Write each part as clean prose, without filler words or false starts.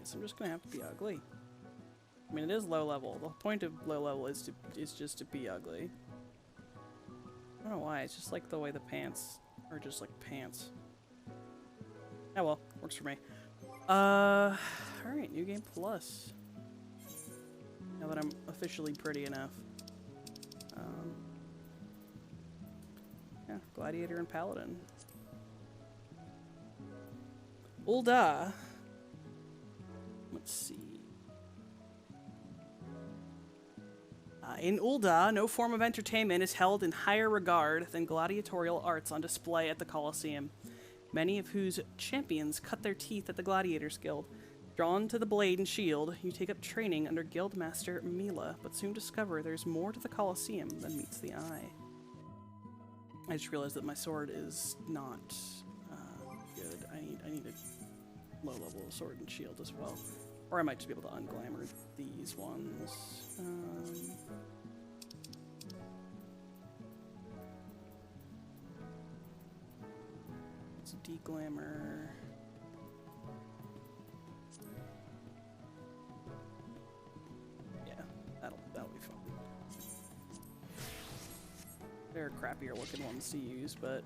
Guess I'm just gonna have to be ugly. I mean, it is low level. The point of low level is just to be ugly. I don't know why. It's just like the way the pants are just like pants. Oh well, works for me. All right, new game plus. Now that I'm officially pretty enough. Yeah, Gladiator and Paladin. Ulda. Let's see. In Ulda, no form of entertainment is held in higher regard than gladiatorial arts on display at the Colosseum, many of whose champions cut their teeth at the Gladiators Guild. Drawn to the blade and shield, you take up training under Guildmaster Mila, but soon discover there's more to the Colosseum than meets the eye. I just realized that my sword is not good. I need a low-level sword and shield as well. Or I might just be able to unglamour these ones. Let's deglamour. Yeah, that'll be fun. There are crappier looking ones to use, but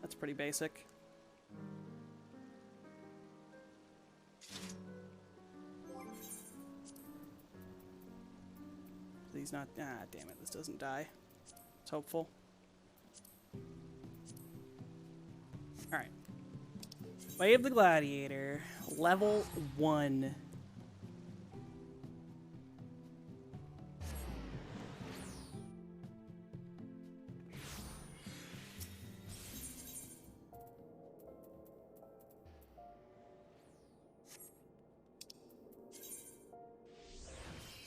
that's pretty basic. He's not. Ah, damn it! This doesn't die. It's hopeful. All right. Way of the Gladiator, level 1.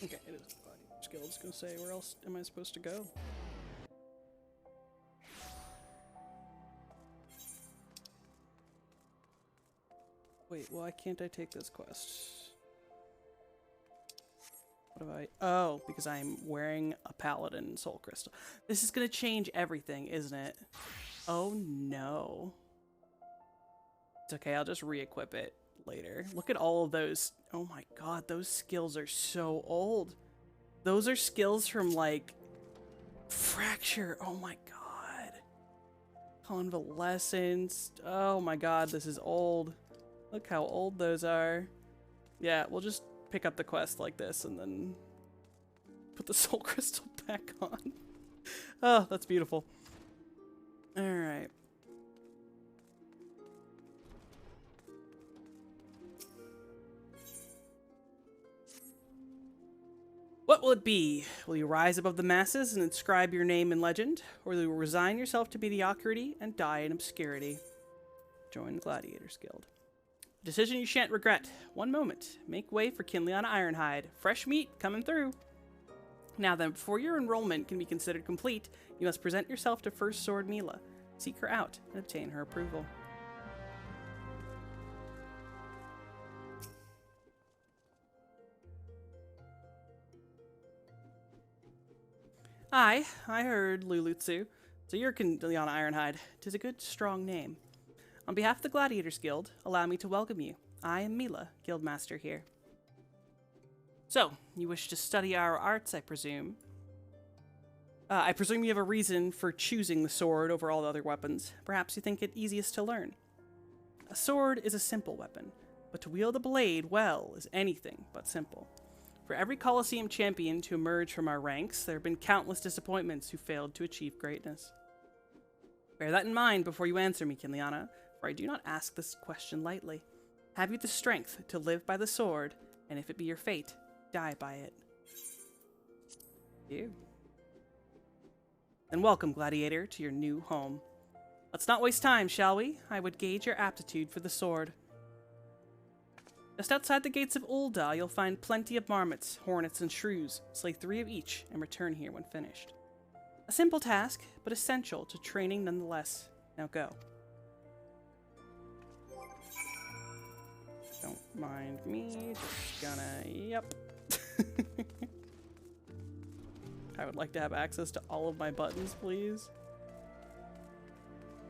Okay, it is Gladiator's Guild. I was gonna say, where else am I supposed to go? Wait, why can't I take this quest? What have I... Oh, because I'm wearing a Paladin Soul Crystal. This is gonna change everything, isn't it? Oh no. It's okay, I'll just re-equip it later. Look at all of those. Oh my god, those skills are so old. Those are skills from, like, Fracture. Oh my god. Convalescence. Oh my god, this is old. Look how old those are. Yeah, we'll just pick up the quest like this and then put the soul crystal back on. Oh, that's beautiful. Alright. What will it be? Will you rise above the masses and inscribe your name in legend? Or will you resign yourself to mediocrity and die in obscurity? Join the Gladiators Guild. A decision you shan't regret. One moment. Make way for Kinliana Ironhide. Fresh meat coming through. Now then, before your enrollment can be considered complete, you must present yourself to First Sword Mila. Seek her out and obtain her approval. I heard Lulutsu. So you're Kinliana Ironhide. 'Tis a good, strong name. On behalf of the Gladiators Guild, allow me to welcome you. I am Mila, Guildmaster here. So, you wish to study our arts, I presume? I presume you have a reason for choosing the sword over all the other weapons. Perhaps you think it easiest to learn. A sword is a simple weapon, but to wield a blade well is anything but simple. For every Colosseum champion to emerge from our ranks, there have been countless disappointments who failed to achieve greatness. Bear that in mind before you answer me, Kinliana, for I do not ask this question lightly. Have you the strength to live by the sword, and if it be your fate, die by it? You. Then welcome, Gladiator, to your new home. Let's not waste time, shall we? I would gauge your aptitude for the sword. Just outside the gates of Ulda, you'll find plenty of marmots, hornets, and shrews. Slay 3 of each and return here when finished. A simple task, but essential to training nonetheless. Now go. Don't mind me, just gonna... Yep. I would like to have access to all of my buttons, please.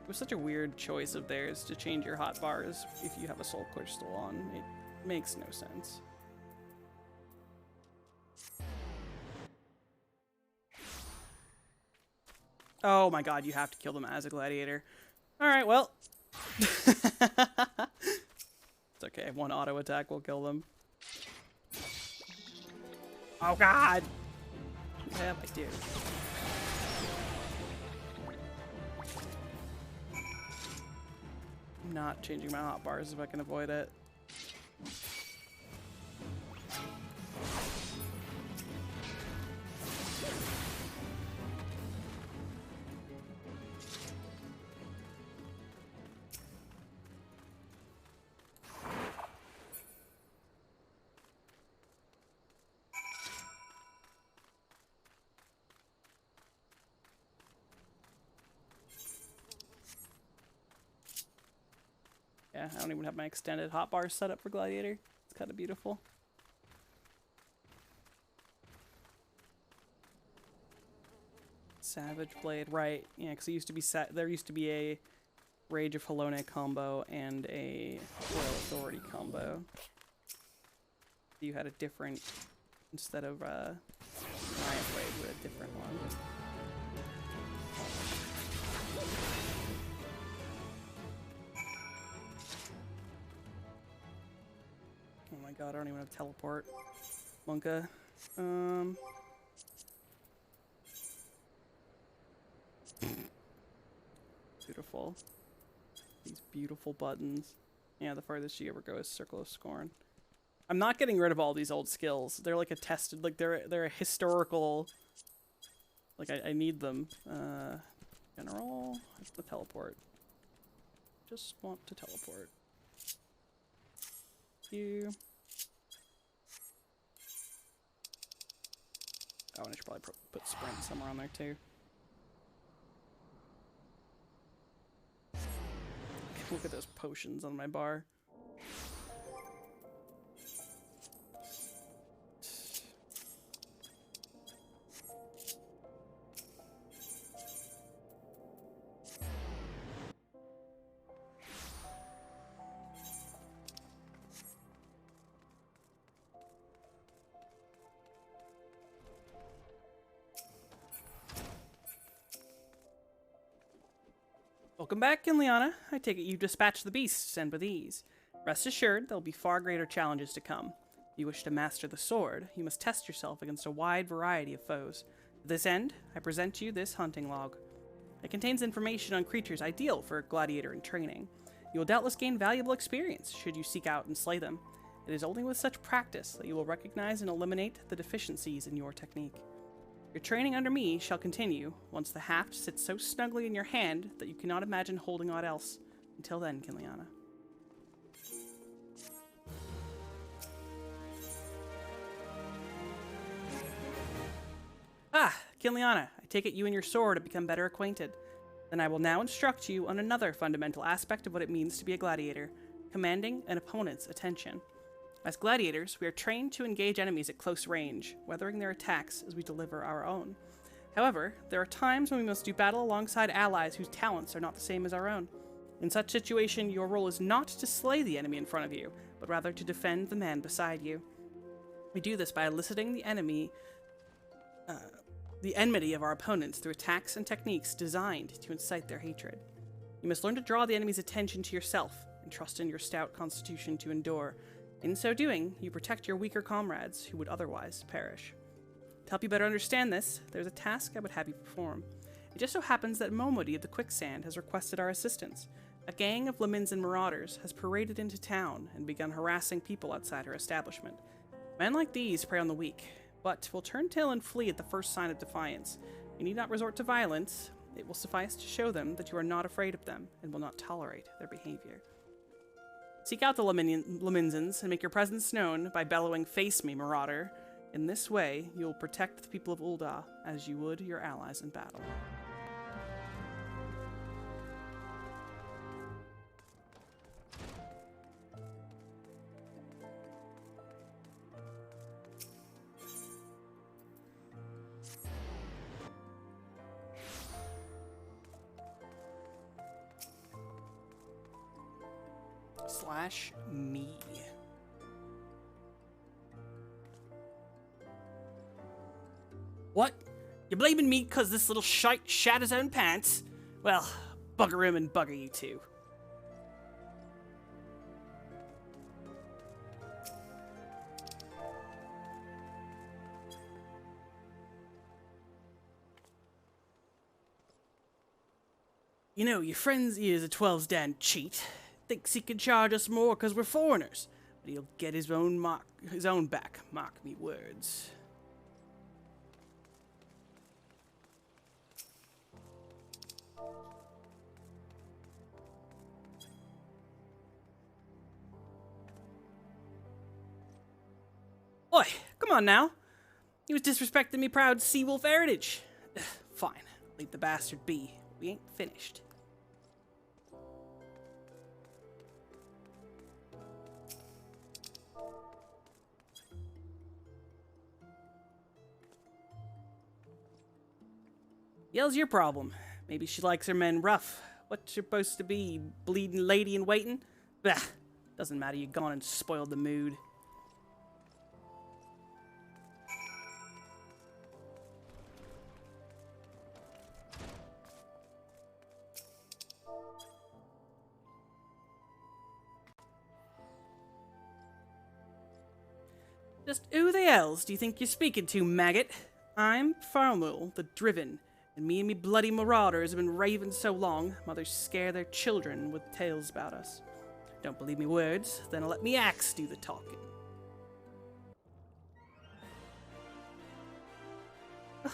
It was such a weird choice of theirs to change your hotbars if you have a soul crystal on. It Makes no sense. Oh my god, you have to kill them as a gladiator. Alright, well. It's okay, one auto attack will kill them. Oh god! Yeah, I do. I'm not changing my hotbars if I can avoid it. Yeah, I don't even have my extended hotbars set up for Gladiator. It's kind of beautiful. Savage Blade, right? Yeah, because there used to be a Rage of Halone combo and a Royal Authority combo. You had a different, instead of Riot Blade, you had a different one. Oh my god, I don't even have teleport. Monka. Beautiful. These beautiful buttons. Yeah, the farthest you ever go is Circle of Scorn. I'm not getting rid of all these old skills. They're like attested, like they're a historical, like I need them. General, the teleport. Just want to teleport. You. Oh, and I should probably put sprint somewhere on there too. Look at those potions on my bar. Welcome back, Kinliana. I take it you dispatched the beasts, and with ease. Rest assured, there will be far greater challenges to come. If you wish to master the sword, you must test yourself against a wide variety of foes. To this end, I present you this hunting log. It contains information on creatures ideal for a gladiator in training. You will doubtless gain valuable experience should you seek out and slay them. It is only with such practice that you will recognize and eliminate the deficiencies in your technique. Your training under me shall continue once the haft sits so snugly in your hand that you cannot imagine holding aught else. Until then, Kinliana. Ah, Kinliana, I take it you and your sword have become better acquainted. Then I will now instruct you on another fundamental aspect of what it means to be a gladiator, commanding an opponent's attention. As gladiators, we are trained to engage enemies at close range, weathering their attacks as we deliver our own. However, there are times when we must do battle alongside allies whose talents are not the same as our own. In such situation, your role is not to slay the enemy in front of you, but rather to defend the man beside you. We do this by eliciting the enmity of our opponents through attacks and techniques designed to incite their hatred. You must learn to draw the enemy's attention to yourself and trust in your stout constitution to endure. In so doing, you protect your weaker comrades who would otherwise perish. To help you better understand this, there's a task I would have you perform. It just so happens that Momodi of the Quicksand has requested our assistance. A gang of Lemons and marauders has paraded into town and begun harassing people outside her establishment. Men like these prey on the weak, but will turn tail and flee at the first sign of defiance. You need not resort to violence. It will suffice to show them that you are not afraid of them and will not tolerate their behavior. Seek out the Lemensons and make your presence known by bellowing, "Face me, marauder." In this way, you will protect the people of Ul'dah as you would your allies in battle. /me. What? You blaming me because this little shite shat his own pants? Well, bugger him and bugger you too. You know, your friend is a 12's Dan cheat. Thinks he can charge us more because we're foreigners. But he'll get his own back. Mark me words. Oi, come on now. He was disrespecting me proud Seawolf heritage. Fine, leave the bastard be. We ain't finished. Yell's your problem. Maybe she likes her men rough. What's supposed to be, bleeding lady in waiting? Bah, doesn't matter, you gone and spoiled the mood. Just who the hells do you think you're speaking to, maggot? I'm Farmul, the Driven, and me bloody marauders have been raving so long, mothers scare their children with tales about us. Don't believe me words? Then let me axe do the talking.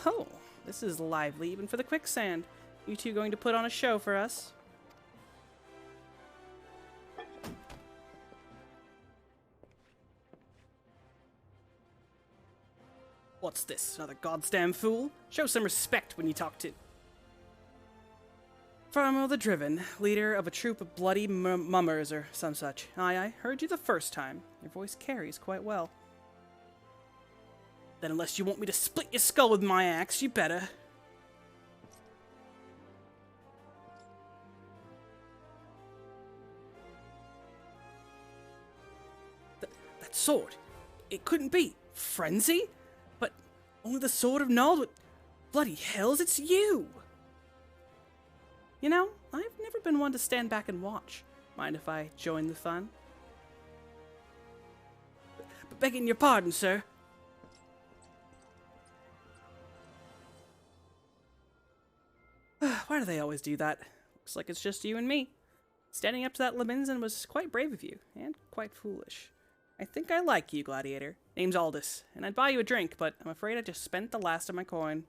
Oh, this is lively even for the quicksand. You two going to put on a show for us? What's this? Another goddamn fool? Show some respect when you talk to... Farmo the Driven, leader of a troop of bloody mummers or some such. I heard you the first time. Your voice carries quite well. Then unless you want me to split your skull with my axe, you better. That sword. It couldn't be. Frenzy? But only the sword of Nald. Bloody hells, it's you! You know, I've never been one to stand back and watch. Mind if I join the fun? But begging your pardon, sir. Why do they always do that? Looks like it's just you and me. Standing up to that Leminson was quite brave of you, and quite foolish. I think I like you, Gladiator. Name's Aldous, and I'd buy you a drink, but I'm afraid I just spent the last of my coin.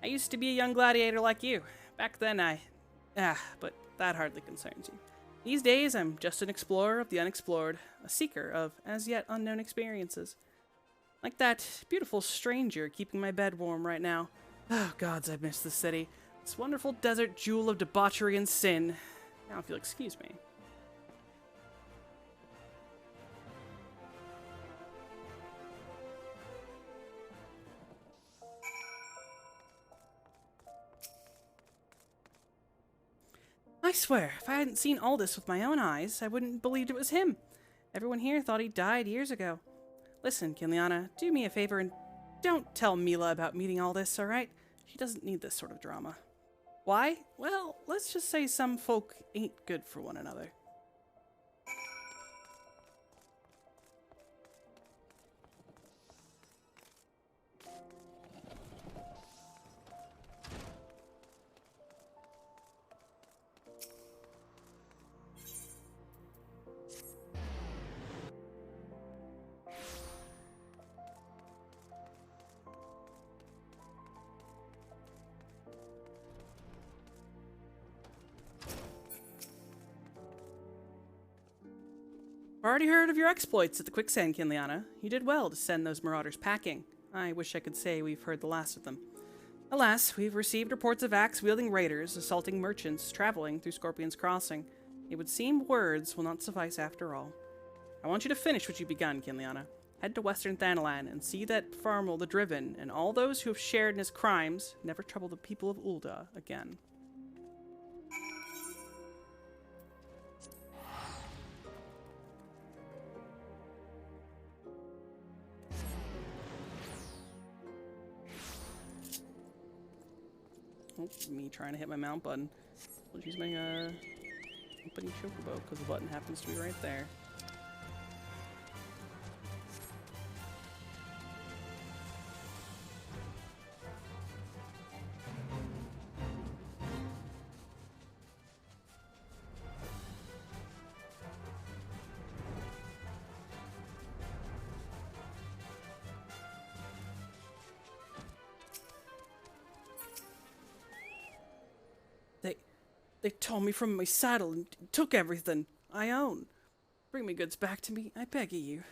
I used to be a young gladiator like you. Back then but that hardly concerns you. These days, I'm just an explorer of the unexplored, a seeker of as-yet unknown experiences. Like that beautiful stranger keeping my bed warm right now. Oh, gods, I miss the city. This wonderful desert jewel of debauchery and sin. Now if you'll excuse me. I swear, if I hadn't seen Aldous with my own eyes, I wouldn't have believed it was him. Everyone here thought he died years ago. Listen, Kiliana, do me a favor and don't tell Mila about meeting Aldous, alright? She doesn't need this sort of drama. Why? Well, let's just say some folk ain't good for one another. I've already heard of your exploits at the quicksand, Kinliana. You did well to send those marauders packing. I wish I could say we've heard the last of them. Alas, we've received reports of axe-wielding raiders assaulting merchants traveling through Scorpion's Crossing. It would seem words will not suffice after all. I want you to finish what you've begun, Kinliana. Head to Western Thanalan and see that Farmul the Driven and all those who have shared in his crimes never trouble the people of Ul'dah again. Oh, me trying to hit my mount button. We'll use my opening chocobo because the button happens to be right there. They tore me from my saddle and took everything I own. Bring my goods back to me, I beg of you.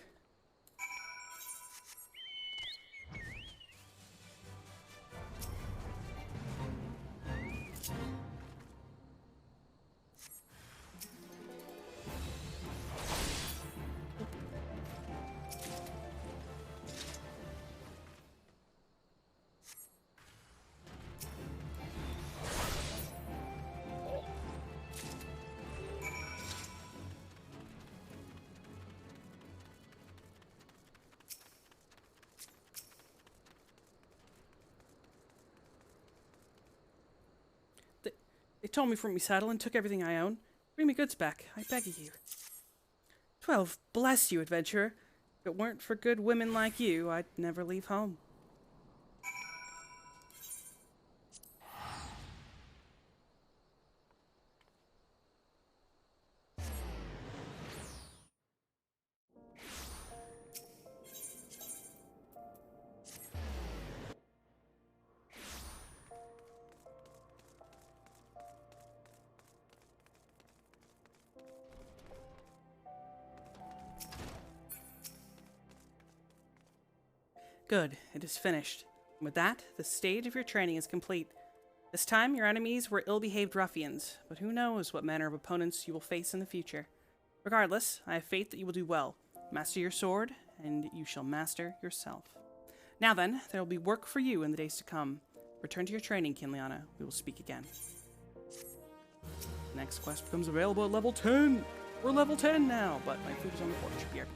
They tore me from my saddle and took everything I own. Bring me goods back, I beg of you. 12, bless you, adventurer. If it weren't for good women like you, I'd never leave home. Good, it is finished. And with that, the stage of your training is complete. This time, your enemies were ill-behaved ruffians, but who knows what manner of opponents you will face in the future. Regardless, I have faith that you will do well. Master your sword, and you shall master yourself. Now then, there will be work for you in the days to come. Return to your training, Kinliana. We will speak again. Next quest becomes available at level 10. We're level 10 now, but my food is on the porch here.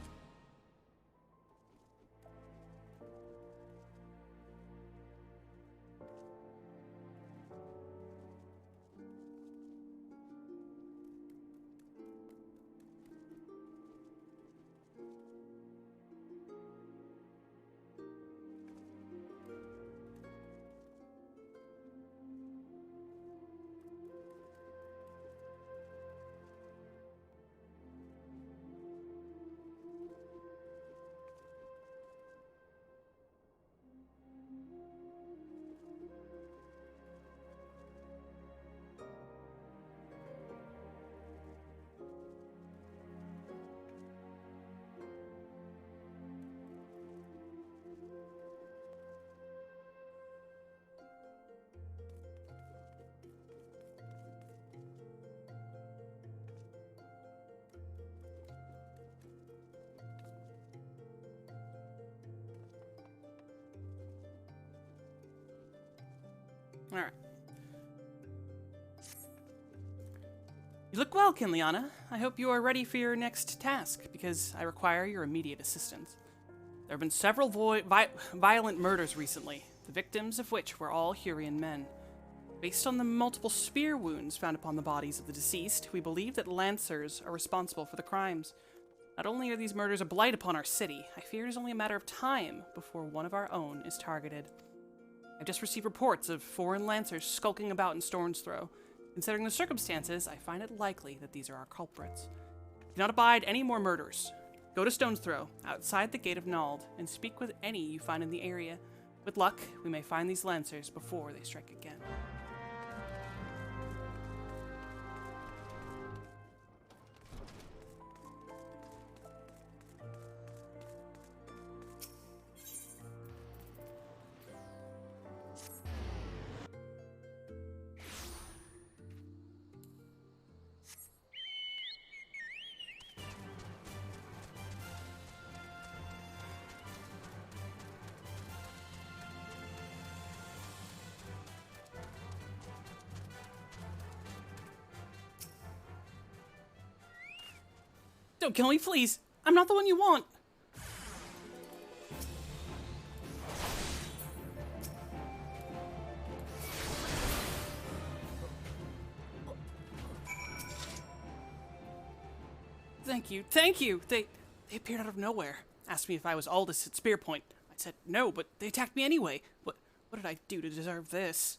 Alright. You look well, Kinliana. I hope you are ready for your next task, because I require your immediate assistance. There have been several violent murders recently, the victims of which were all Hurrian men. Based on the multiple spear wounds found upon the bodies of the deceased, we believe that Lancers are responsible for the crimes. Not only are these murders a blight upon our city, I fear it is only a matter of time before one of our own is targeted. I've just received reports of foreign Lancers skulking about in Stone's Throw. Considering the circumstances, I find it likely that these are our culprits. Do not abide any more murders. Go to Stone's Throw, outside the Gate of Nald, and speak with any you find in the area. With luck, we may find these Lancers before they strike again. Don't kill me, please! I'm not the one you want! Thank you, thank you! They appeared out of nowhere. Asked me if I was Aldous at Spear Point. I said no, but they attacked me anyway. What did I do to deserve this?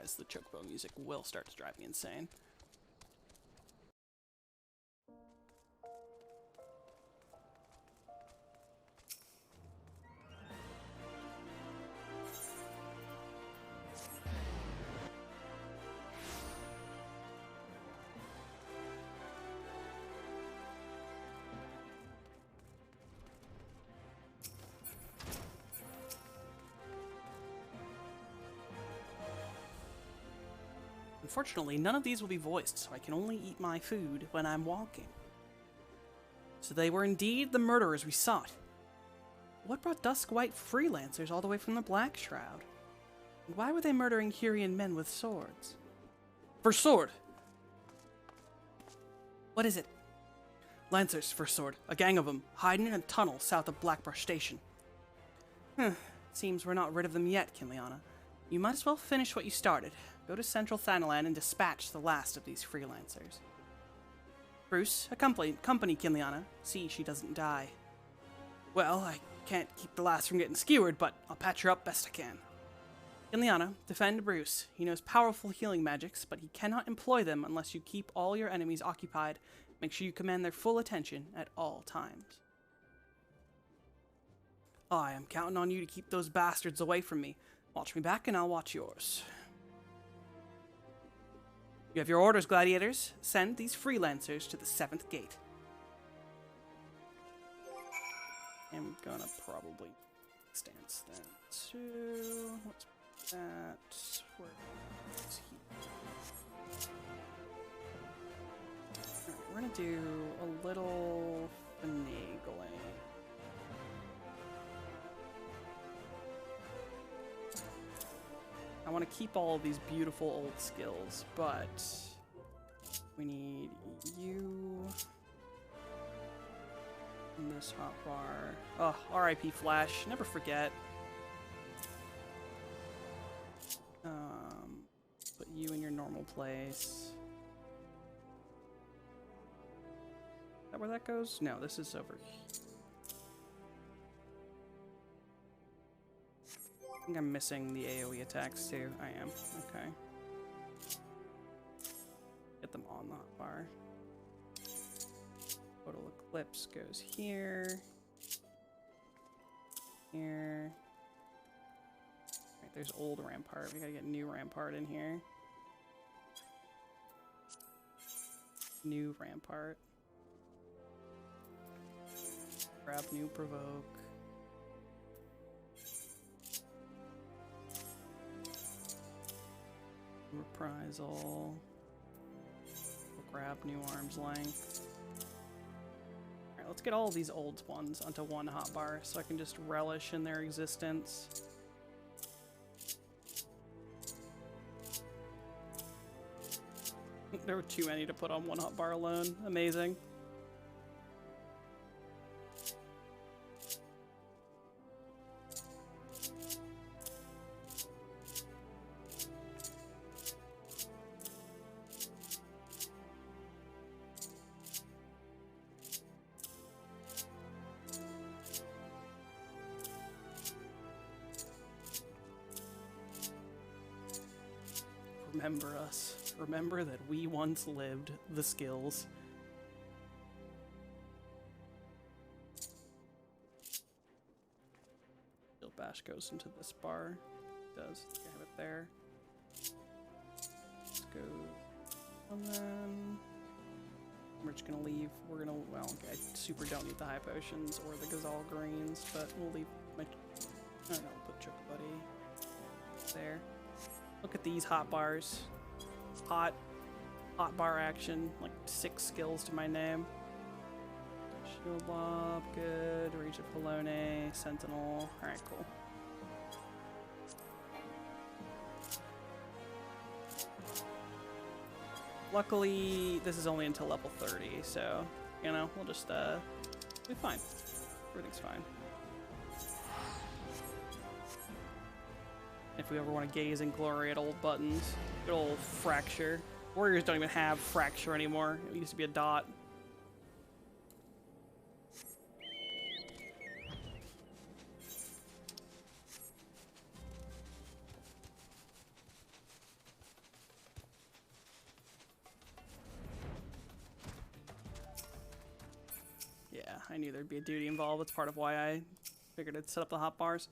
As the chocobo music will start to drive me insane. Unfortunately, none of these will be voiced, so I can only eat my food when I'm walking. So they were indeed the murderers we sought. What brought dusk white freelancers all the way from the Black Shroud? And why were they murdering Hurrian men with swords? For sword! What is it? Lancers, for sword. A gang of them, hiding in a tunnel south of Blackbrush Station. Seems we're not rid of them yet, Kinliana. You might as well finish what you started. Go to Central Thanalan and dispatch the last of these freelancers. Bruce, accompany Kinliana. See she doesn't die. Well, I can't keep the last from getting skewered, but I'll patch her up best I can. Kinliana, defend Bruce. He knows powerful healing magics, but he cannot employ them unless you keep all your enemies occupied. Make sure you command their full attention at all times. I am counting on you to keep those bastards away from me. Watch me back and I'll watch yours. You have your orders, gladiators. Send these freelancers to the 7th gate. I'm gonna probably stance that too. What's that? Where is he? Alright, we're gonna do a little finagling. I want to keep all of these beautiful old skills, but we need you and this hotbar. Oh, R.I.P. Flash. Never forget. Put you in your normal place. Is that where that goes? No, this is over here. I think I'm missing the AoE attacks too. I am. Okay. Get them on the hotbar. Total Eclipse goes here. Here. Right, there's old Rampart. We gotta get new Rampart in here. New Rampart. Grab new Provoke. Reprisal. We'll grab new Arm's Length. Alright, let's get all of these old ones onto one hotbar so I can just relish in their existence. There were too many to put on one hotbar alone. Amazing. Remember us. Remember that we once lived the skills. Shield Bash goes into this bar. It does. I have it there. Let's go. And then we're just gonna leave. We're gonna, well, okay, I super don't need the high potions or the Gazal greens, but we'll leave my, I don't know, put Choco Buddy there. Look at these hot bars. Hot bar action. Like 6 skills to my name. Shield Lob, good. Rage of Polone, Sentinel. Alright, cool. Luckily, this is only until level 30, so You know, we'll just, be fine. Everything's fine. If we ever want to gaze in glory at old buttons. Good old fracture. Warriors don't even have fracture anymore. It used to be a dot. Yeah, I knew there'd be a duty involved. That's part of why I figured I'd set up the hot bars.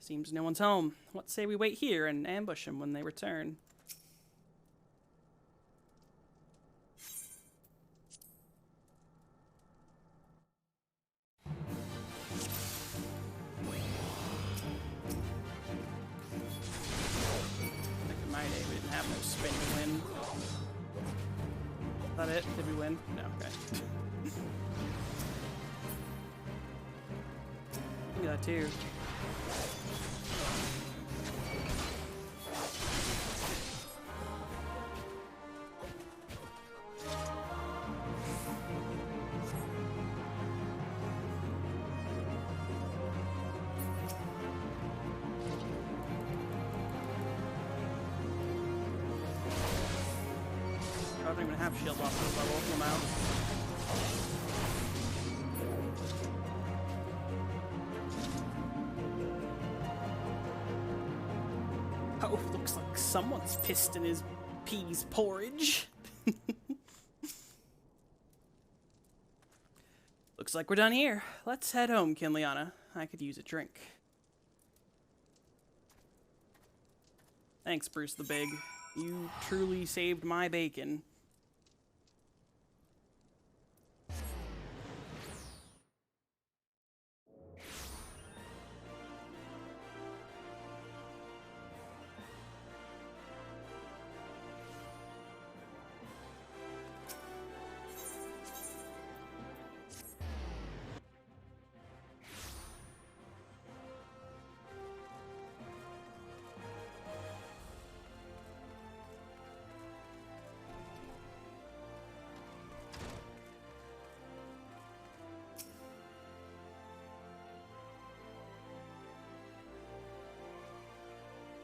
Seems no one's home. What say we wait here and ambush them when they return? Back in my day, we didn't have no spin to win. Is that it? Did we win? No, okay. Look at that too. I don't even have shield off this level. I'm out. Oh, looks like someone's pissed in his peas porridge. Looks like we're done here. Let's head home, Kinliana. I could use a drink. Thanks, Bruce the Big. You truly saved my bacon.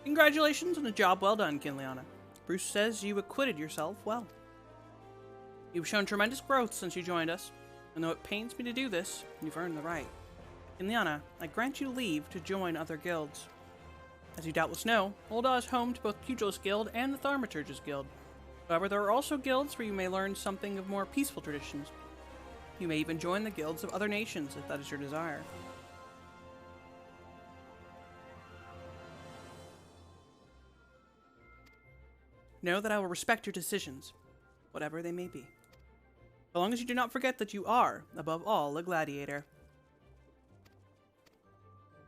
Congratulations on a job well done, Kinliana. Bruce says you acquitted yourself well. You've shown tremendous growth since you joined us, and though it pains me to do this, you've earned the right. Kinliana, I grant you leave to join other guilds. As you doubtless know, Ul'dah is home to both Pugilist Guild and the Thaumaturgist Guild. However, there are also guilds where you may learn something of more peaceful traditions. You may even join the guilds of other nations if that is your desire. Know that I will respect your decisions, whatever they may be. So long as you do not forget that you are, above all, a gladiator.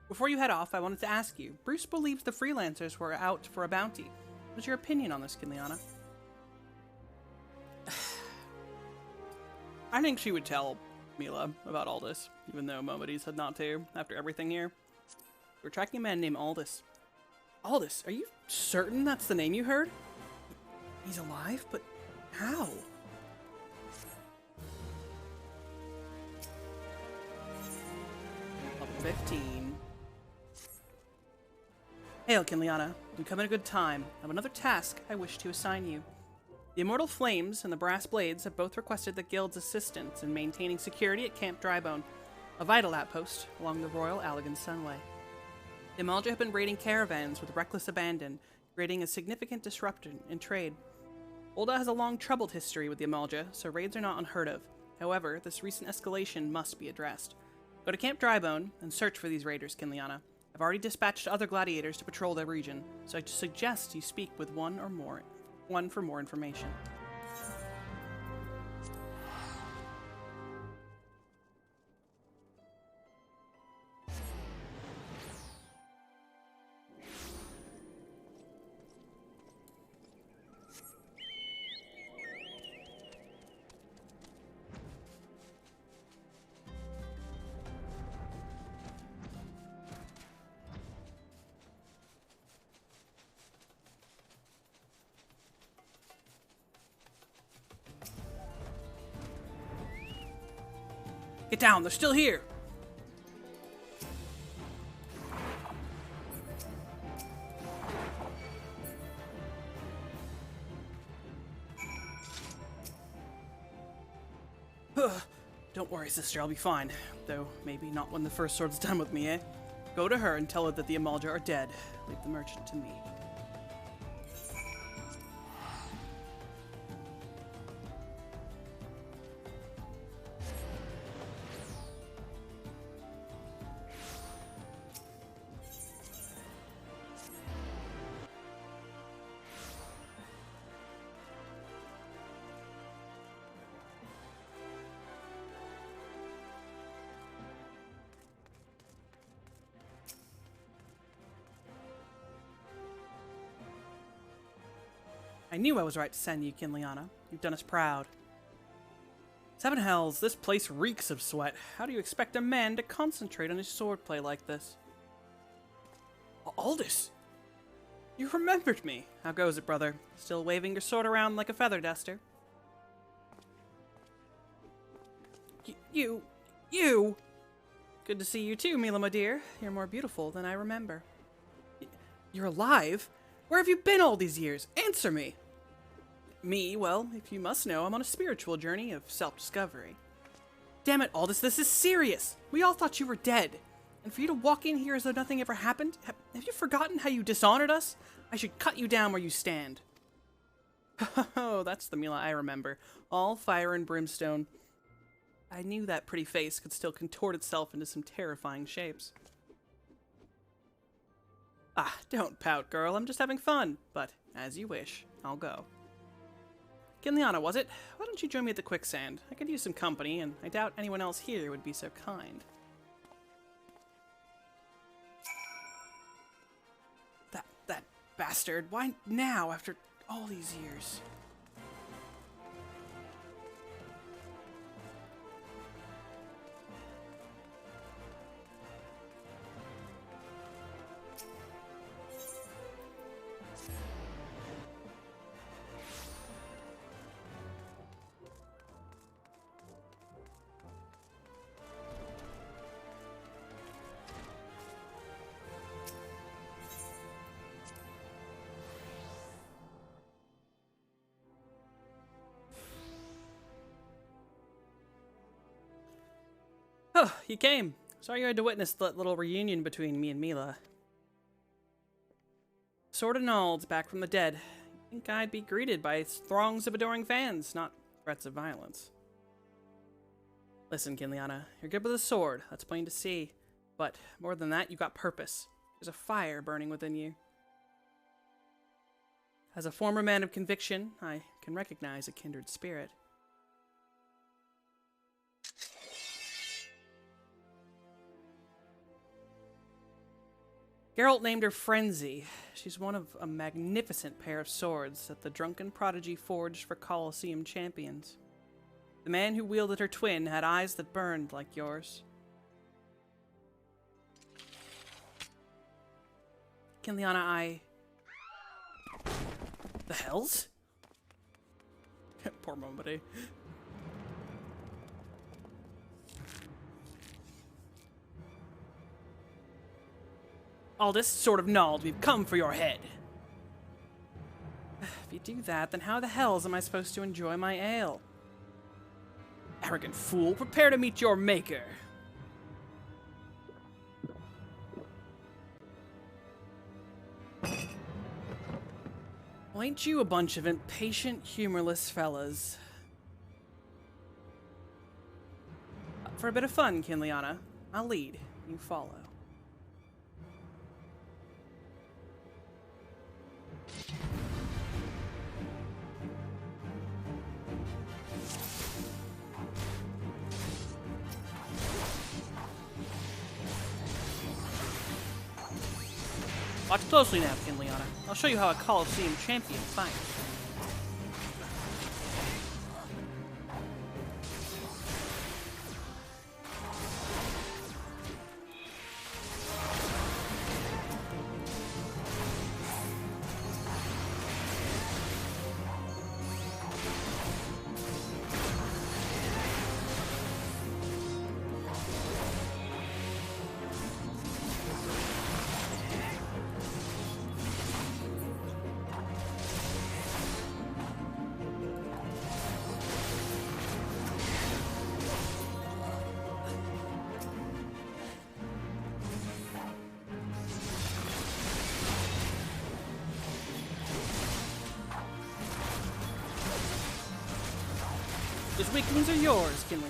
Before you head off, I wanted to ask you, Bruce believes the freelancers were out for a bounty. What is your opinion on this, Kinliana? I think she would tell Mila about all this, even though Momody said not to, after everything here. We're tracking a man named Aldous. Aldous, are you certain that's the name you heard? He's alive? But how? Level 15. Hail, Kinliana. You come at a good time. I have another task I wish to assign you. The Immortal Flames and the Brass Blades have both requested the Guild's assistance in maintaining security at Camp Drybone, a vital outpost along the Royal Allegan Sunway. The Amalja have been raiding caravans with reckless abandon, creating a significant disruption in trade. Ul'dah has a long troubled history with the Amalja, so raids are not unheard of. However, this recent escalation must be addressed. Go to Camp Drybone and search for these raiders, Kinliana. I've already dispatched other gladiators to patrol their region, so I suggest you speak with one for more information. Get down, they're still here! Don't worry, sister, I'll be fine. Though, maybe not when the first sword's done with me, eh? Go to her and tell her that the Amalja are dead. Leave the merchant to me. I knew I was right to send you, Kinliana. You've done us proud. Seven hells, this place reeks of sweat. How do you expect a man to concentrate on his swordplay like this? Aldous! You remembered me. How goes it, brother? Still waving your sword around like a feather duster? You! Good to see you too, Mila, my dear. You're more beautiful than I remember. You're alive? Where have you been all these years? Answer me! Me? Well, if you must know, I'm on a spiritual journey of self-discovery. Damn it, Aldous, this is serious! We all thought you were dead. And for you to walk in here as though nothing ever happened? Have you forgotten how you dishonored us? I should cut you down where you stand. Oh, that's the Mila I remember. All fire and brimstone. I knew that pretty face could still contort itself into some terrifying shapes. Ah, don't pout, girl. I'm just having fun. But, as you wish, I'll go. Kinliana, was it? Why don't you join me at the quicksand? I could use some company, and I doubt anyone else here would be so kind. That bastard. Why now, after all these years? Oh, you came. Sorry you had to witness that little reunion between me and Mila. Sword annulled, back from the dead. I think I'd be greeted by throngs of adoring fans, not threats of violence. Listen, Kinliana, you're good with a sword, that's plain to see. But more than that, you got purpose. There's a fire burning within you. As a former man of conviction, I can recognize a kindred spirit. Geralt named her Frenzy. She's one of a magnificent pair of swords that the drunken prodigy forged for Colosseum champions. The man who wielded her twin had eyes that burned like yours. Kinliana, The hells? Poor Momody. All this sort of gnawed, we've come for your head. If you do that, then how the hells am I supposed to enjoy my ale? Arrogant fool, prepare to meet your maker. Well, ain't you a bunch of impatient, humorless fellas? For a bit of fun, Kinliana, I'll lead, you follow. Watch closely now, Kinliana. I'll show you how a Colosseum champion fights. Those weaklings are yours, Kinliana.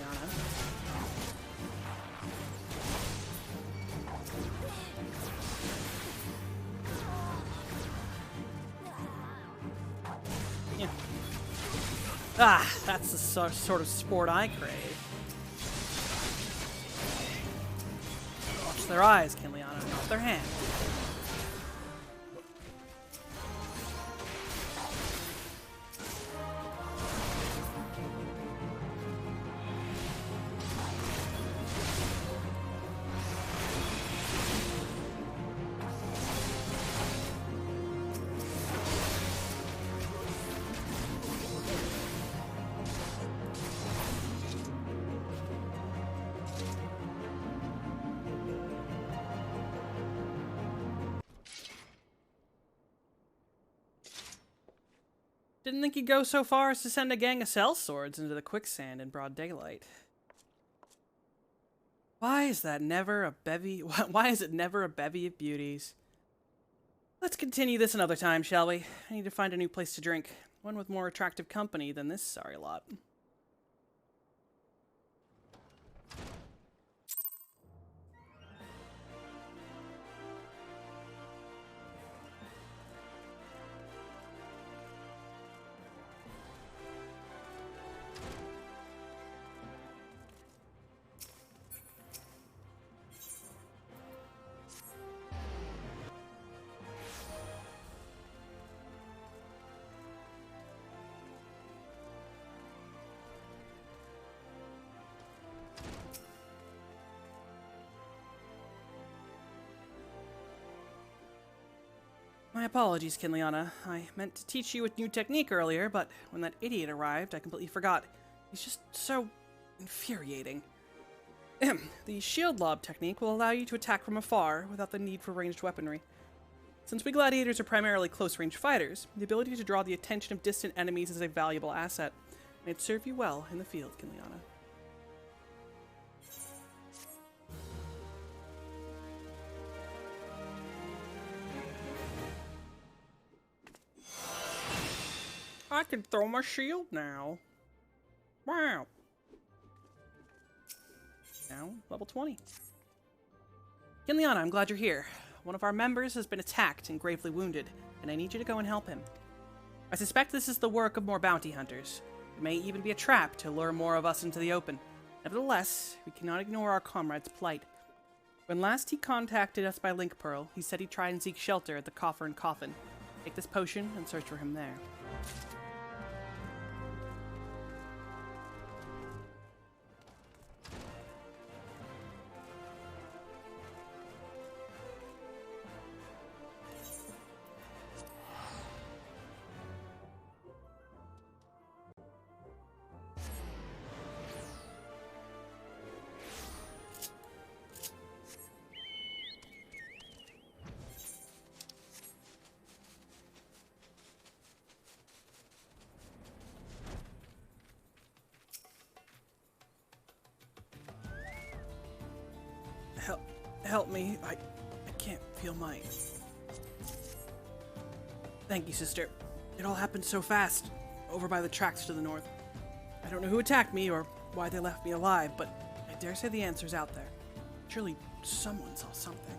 Yeah. Ah, that's the sort of sport I crave. Watch their eyes, Kinliana, not their hands. Didn't think he'd go so far as to send a gang of sellswords into the quicksand in broad daylight. Why is it never a bevy of beauties? Let's continue this another time, shall we? I need to find a new place to drink. One with more attractive company than this sorry lot. My apologies, Kinliana. I meant to teach you a new technique earlier, but when that idiot arrived, I completely forgot. He's just so infuriating. The shield lob technique will allow you to attack from afar without the need for ranged weaponry. Since we gladiators are primarily close-range fighters, the ability to draw the attention of distant enemies is a valuable asset. May it serve you well in the field, Kinliana. I can throw my shield now. Wow. Now, level 20. Kinliana, I'm glad you're here. One of our members has been attacked and gravely wounded, and I need you to go and help him. I suspect this is the work of more bounty hunters. It may even be a trap to lure more of us into the open. Nevertheless, we cannot ignore our comrade's plight. When last he contacted us by Link Pearl, he said he'd try and seek shelter at the Coffer and Coffin. Take this potion and search for him there. Help me. I can't feel my... Thank you, sister. It all happened so fast, over by the tracks to the north. I don't know who attacked me or why they left me alive, but I dare say the answer's out there. Surely someone saw something.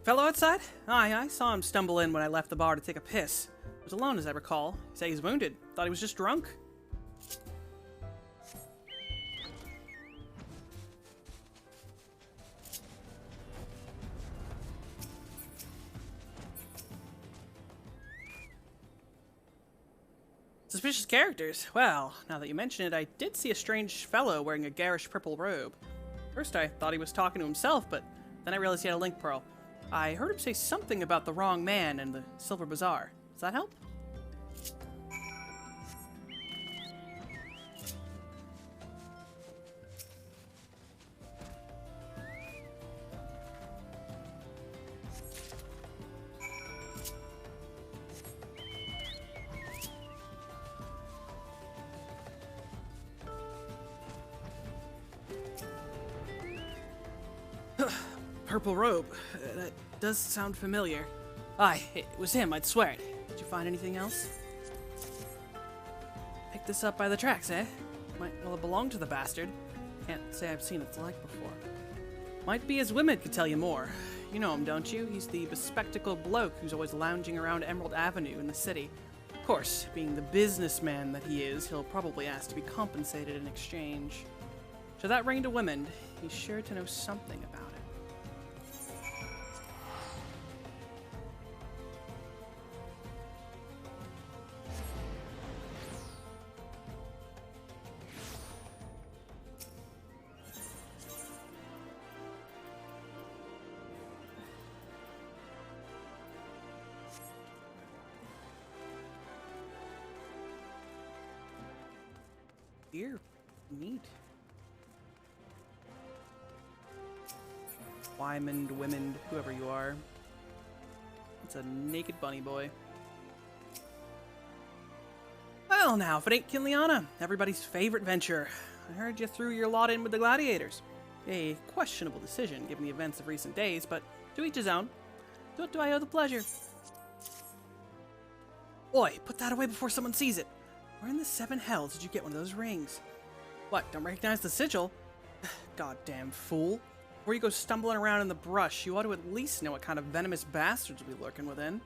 Fellow outside? Aye, I saw him stumble in when I left the bar to take a piss. He was alone, as I recall. He said he's wounded. Thought he was just drunk. Suspicious characters. Well, now that you mention it, I did see a strange fellow wearing a garish purple robe. First I thought he was talking to himself, but then I realized he had a link pearl. I heard him say something about the wrong man and the Silver Bazaar. Does that help? Purple robe. That does sound familiar. Aye, it was him, I'd swear it. Did you find anything else? Picked this up by the tracks, eh? Might well have belonged to the bastard. Can't say I've seen its like before. Might be his women could tell you more. You know him, don't you? He's the bespectacled bloke who's always lounging around Emerald Avenue in the city. Of course, being the businessman that he is, he'll probably ask to be compensated in exchange. Should that ring to women, he's sure to know something about it. Here, neat. Wyman, women, whoever you are. It's a naked bunny boy. Well, now, if it ain't Kinliana, everybody's favorite venture. I heard you threw your lot in with the Gladiators. A questionable decision, given the events of recent days, but to each his own. To what do I owe the pleasure? Oi, put that away before someone sees it. Where in the seven hells did you get one of those rings? What, don't recognize the sigil? Goddamn fool. Before you go stumbling around in the brush, you ought to at least know what kind of venomous bastards will be lurking within.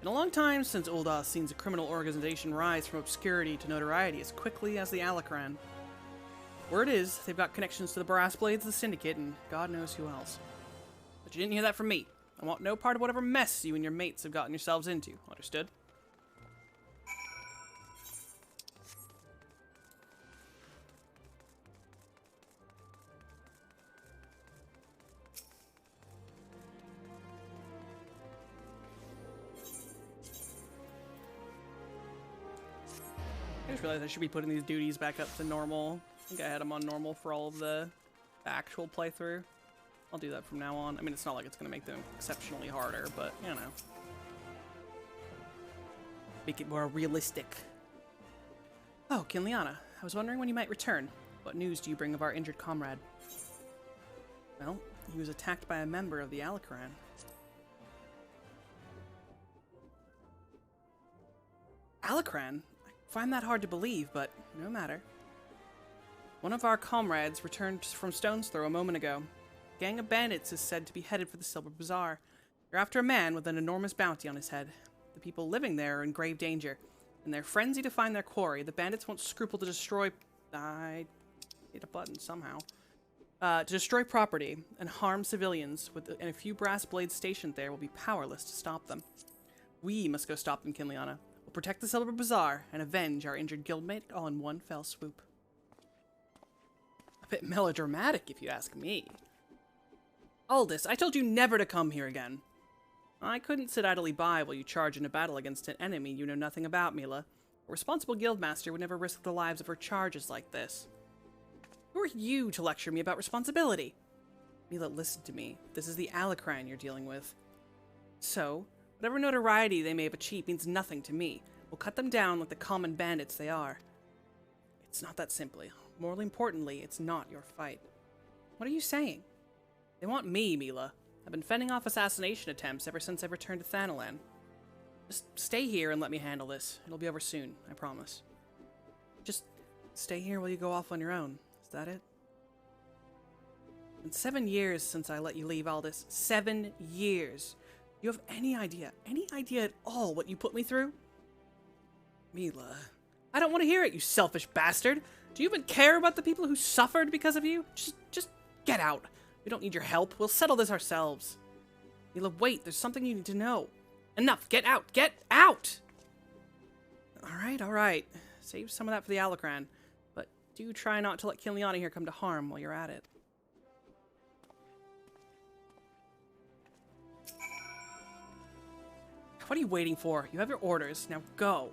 Been a long time since Ulda's seen a criminal organization rise from obscurity to notoriety as quickly as the Alacran. Word is, they've got connections to the Brass Blades, the Syndicate, and God knows who else. But you didn't hear that from me. I want no part of whatever mess you and your mates have gotten yourselves into. Understood? I just realized I should be putting these duties back up to normal. I think I had them on normal for all of the actual playthrough. I'll do that from now on. I mean, it's not like it's going to make them exceptionally harder, but, you know. Make it more realistic. Oh, Kinliana, I was wondering when you might return. What news do you bring of our injured comrade? Well, he was attacked by a member of the Alacran. Alacran? Find that hard to believe, but no matter. One of our comrades returned from Stone's Throw a moment ago. A gang of bandits is said to be headed for the Silver Bazaar. They're after a man with an enormous bounty on his head. The people living there are in grave danger. In their frenzy to find their quarry, the bandits won't scruple to destroy... I hit a button somehow. To destroy property and harm civilians, and a few brass blades stationed there will be powerless to stop them. We must go stop them, Kinliana. We'll protect the Silver Bazaar and avenge our injured guildmate all in one fell swoop. A bit melodramatic, if you ask me. Aldous, I told you never to come here again. I couldn't sit idly by while you charge in a battle against an enemy you know nothing about, Mila. A responsible guildmaster would never risk the lives of her charges like this. Who are you to lecture me about responsibility? Mila, listen to me. This is the Alacran you're dealing with. So, whatever notoriety they may have achieved means nothing to me. We'll cut them down like the common bandits they are. It's not that simply. More importantly, it's not your fight. What are you saying? They want me, Mila. I've been fending off assassination attempts ever since I returned to Thanalan. Just stay here and let me handle this. It'll be over soon, I promise. Just stay here while you go off on your own. Is that it? It's been 7 years since I let you leave, Aldous. 7 years. Do you have any idea at all what you put me through? Mila, I don't want to hear it, you selfish bastard. Do you even care about the people who suffered because of you? Just get out. We don't need your help. We'll settle this ourselves. Mila, wait, there's something you need to know. Enough, get out, get out! All right. Save some of that for the Alacran, but do try not to let Kinliana here come to harm while you're at it. What are you waiting for? You have your orders. Now go.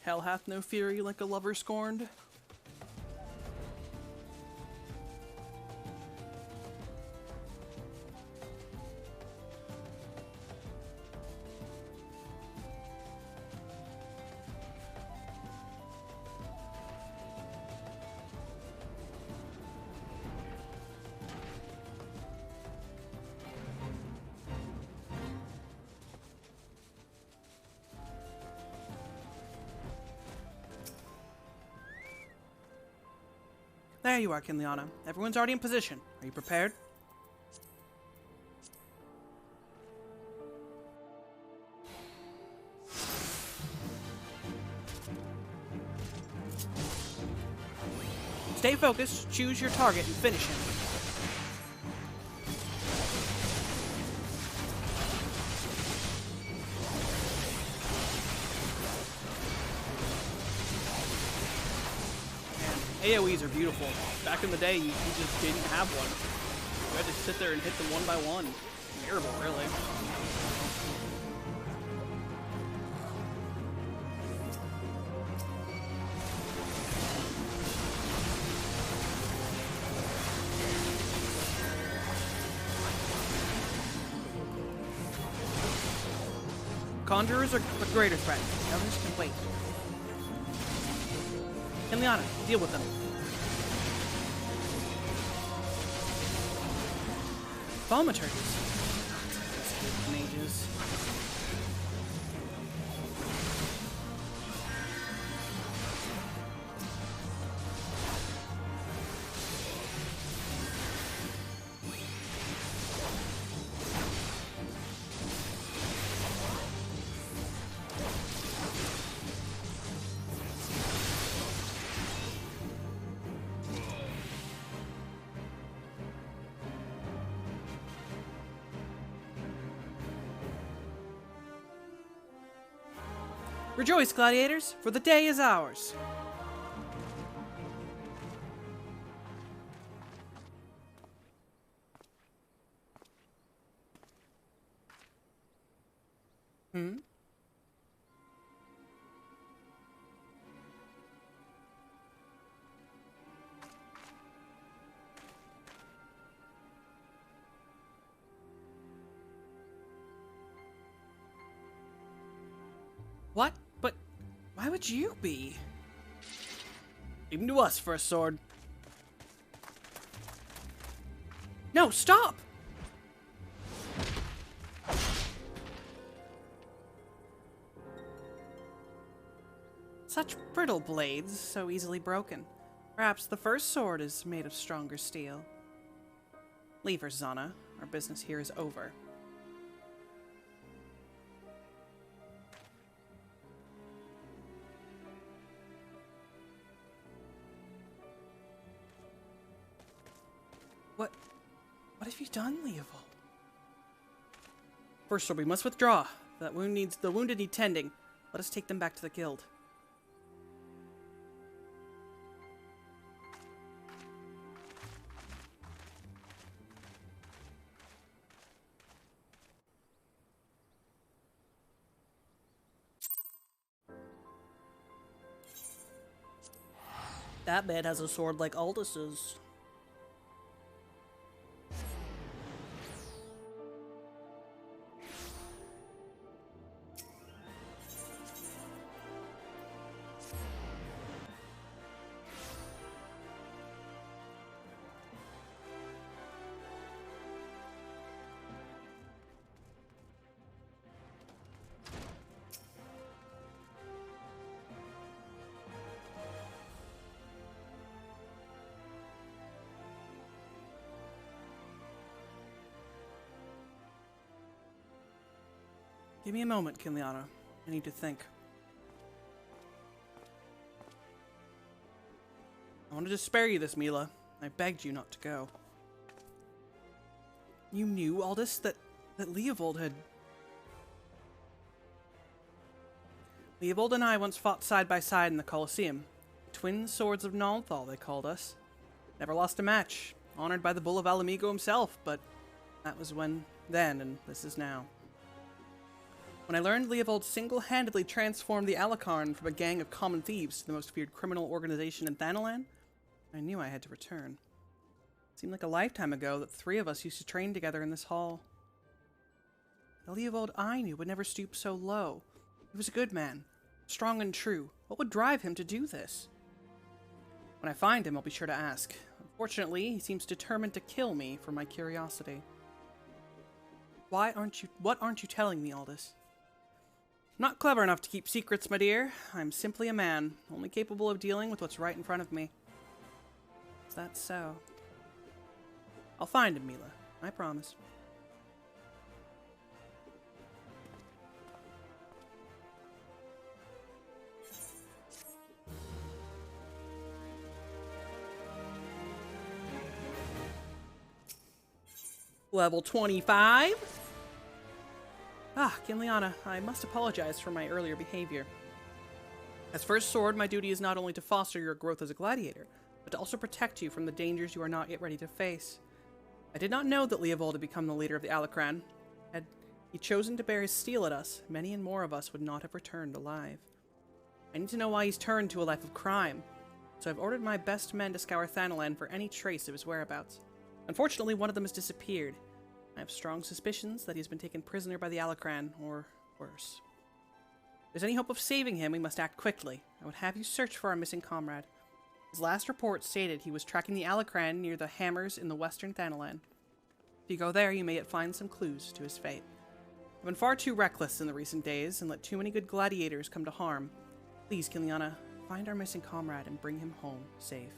hell hath no fury like a lover scorned. There you are, Kinliana. Everyone's already in position. Are you prepared? Stay focused, choose your target, and finish him. AoEs are beautiful. Back in the day, you just didn't have one. You had to sit there and hit them one by one. Terrible, really. Conjurers are a greater threat. Others can wait. Kinliana, deal with them. Thaumaturges. Mages. Rejoice, gladiators, for the day is ours. What? But why would you be? Even to us for a sword. No, stop! Such brittle blades, so easily broken. Perhaps the first sword is made of stronger steel. Leave her, Zana. Our business here is over. What have you done, Leovold? First, we must withdraw. The wounded need tending. Let us take them back to the guild. That man has a sword like Aldous'. Give me a moment, Kinliana. I need to think. I wanted to spare you this, Mila. I begged you not to go. You knew, Aldous, that Leovold had... Leovold and I once fought side by side in the Colosseum. Twin Swords of Nalthal, they called us. Never lost a match. Honored by the Bull of Alamigo himself, but that was then, and this is now. When I learned Leovold single-handedly transformed the Alakarn from a gang of common thieves to the most feared criminal organization in Thanalan, I knew I had to return. It seemed like a lifetime ago that the three of us used to train together in this hall. The Leovold I knew would never stoop so low. He was a good man, strong and true. What would drive him to do this? When I find him, I'll be sure to ask. Unfortunately, he seems determined to kill me for my curiosity. What aren't you telling me all this? I'm not clever enough to keep secrets, my dear. I'm simply a man, only capable of dealing with what's right in front of me. Is that so? I'll find him, Mila. I promise. Level 25? Ah, Kinliana, I must apologize for my earlier behavior. As First Sword, my duty is not only to foster your growth as a gladiator, but to also protect you from the dangers you are not yet ready to face. I did not know that Leovold had become the leader of the Alakran. Had he chosen to bear his steel at us, many and more of us would not have returned alive. I need to know why he's turned to a life of crime, so I've ordered my best men to scour Thanalan for any trace of his whereabouts. Unfortunately, one of them has disappeared. I have strong suspicions that he has been taken prisoner by the Alakran, or worse. If there's any hope of saving him, we must act quickly. I would have you search for our missing comrade. His last report stated he was tracking the Alakran near the Hammers in the western Thanalan. If you go there, you may yet find some clues to his fate. I've been far too reckless in the recent days and let too many good gladiators come to harm. Please, Kinliana, find our missing comrade and bring him home safe.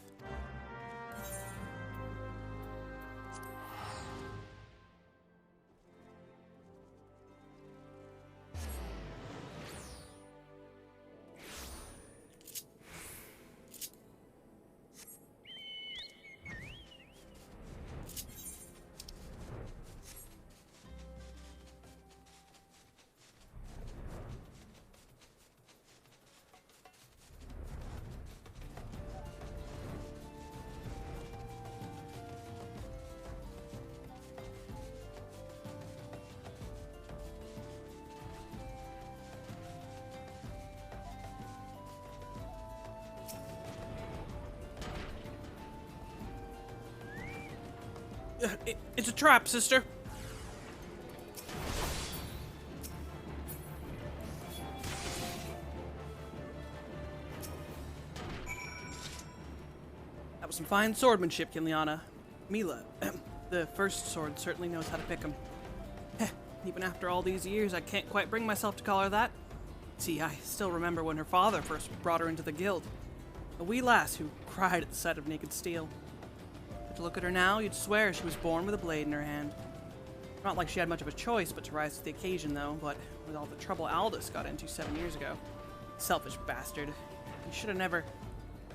It's a trap, sister. That was some fine swordsmanship, Kinliana. Mila, the First Sword certainly knows how to pick 'em. Even after all these years, I can't quite bring myself to call her that. See, I still remember when her father first brought her into the guild. A wee lass who cried at the sight of naked steel. But to look at her now, you'd swear she was born with a blade in her hand. Not like she had much of a choice but to rise to the occasion, though, but with all the trouble Aldous got into 7 years ago. Selfish bastard. He should have never...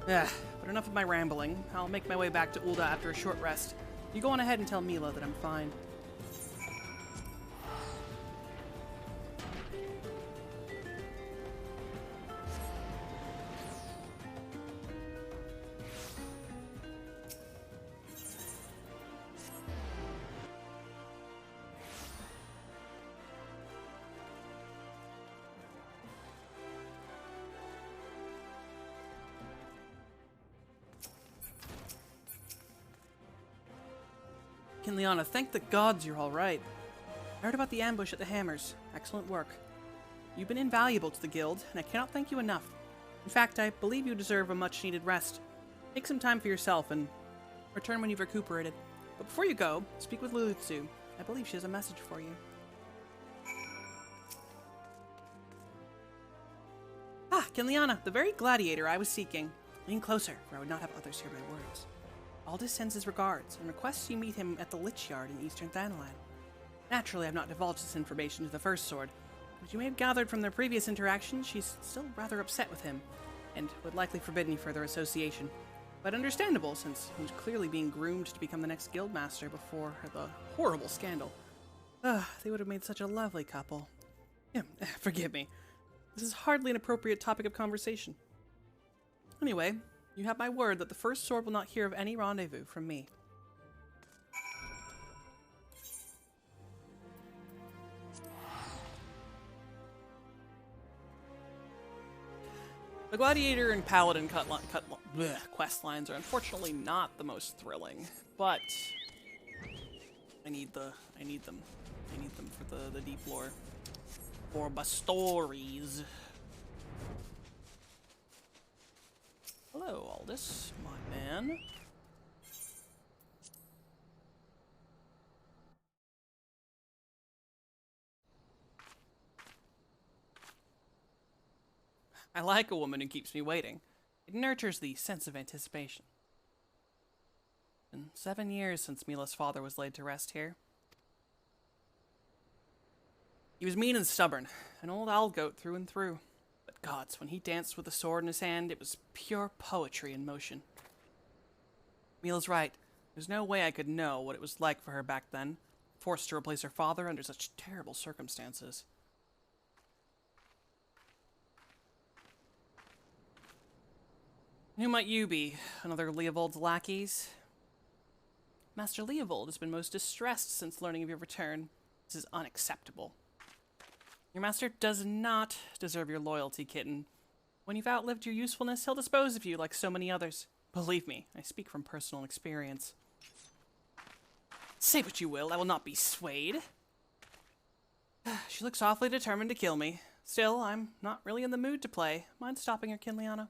But enough of my rambling. I'll make my way back to Ul'dah after a short rest. You go on ahead and tell Mila that I'm fine. Kinliana, thank the gods you're all right. I heard about the ambush at the Hammers. Excellent work. You've been invaluable to the guild, and I cannot thank you enough. In fact, I believe you deserve a much-needed rest. Take some time for yourself and return when you've recuperated. But before you go, speak with Lulutsu. I believe she has a message for you. Ah, Kinliana, the very gladiator I was seeking. Lean closer, for I would not have others hear my words. Aldous sends his regards and requests you meet him at the Lich Yard in Eastern Thanalan. Naturally, I've not divulged this information to the First Sword, but you may have gathered from their previous interactions she's still rather upset with him, and would likely forbid any further association. But understandable, since he was clearly being groomed to become the next guildmaster before the horrible scandal. They would have made such a lovely couple. Yeah, forgive me. This is hardly an appropriate topic of conversation. Anyway, you have my word that the First Sword will not hear of any rendezvous from me. The Gladiator and Paladin quest lines are unfortunately not the most thrilling, but I need them. I need them for the deep lore. For my stories. Hello, Aldous, my man. I like a woman who keeps me waiting. It nurtures the sense of anticipation. It's been 7 years since Mila's father was laid to rest here. He was mean and stubborn, an old owl goat through and through. But gods, when he danced with a sword in his hand, it was pure poetry in motion. Mila's right. There's no way I could know what it was like for her back then, forced to replace her father under such terrible circumstances. Who might you be? Another Leovold's lackeys? Master Leovold has been most distressed since learning of your return. This is unacceptable. Your master does not deserve your loyalty, kitten. When you've outlived your usefulness, he'll dispose of you like so many others. Believe me, I speak from personal experience. Say what you will, I will not be swayed. She looks awfully determined to kill me. Still, I'm not really in the mood to play. Mind stopping her, Kinliana?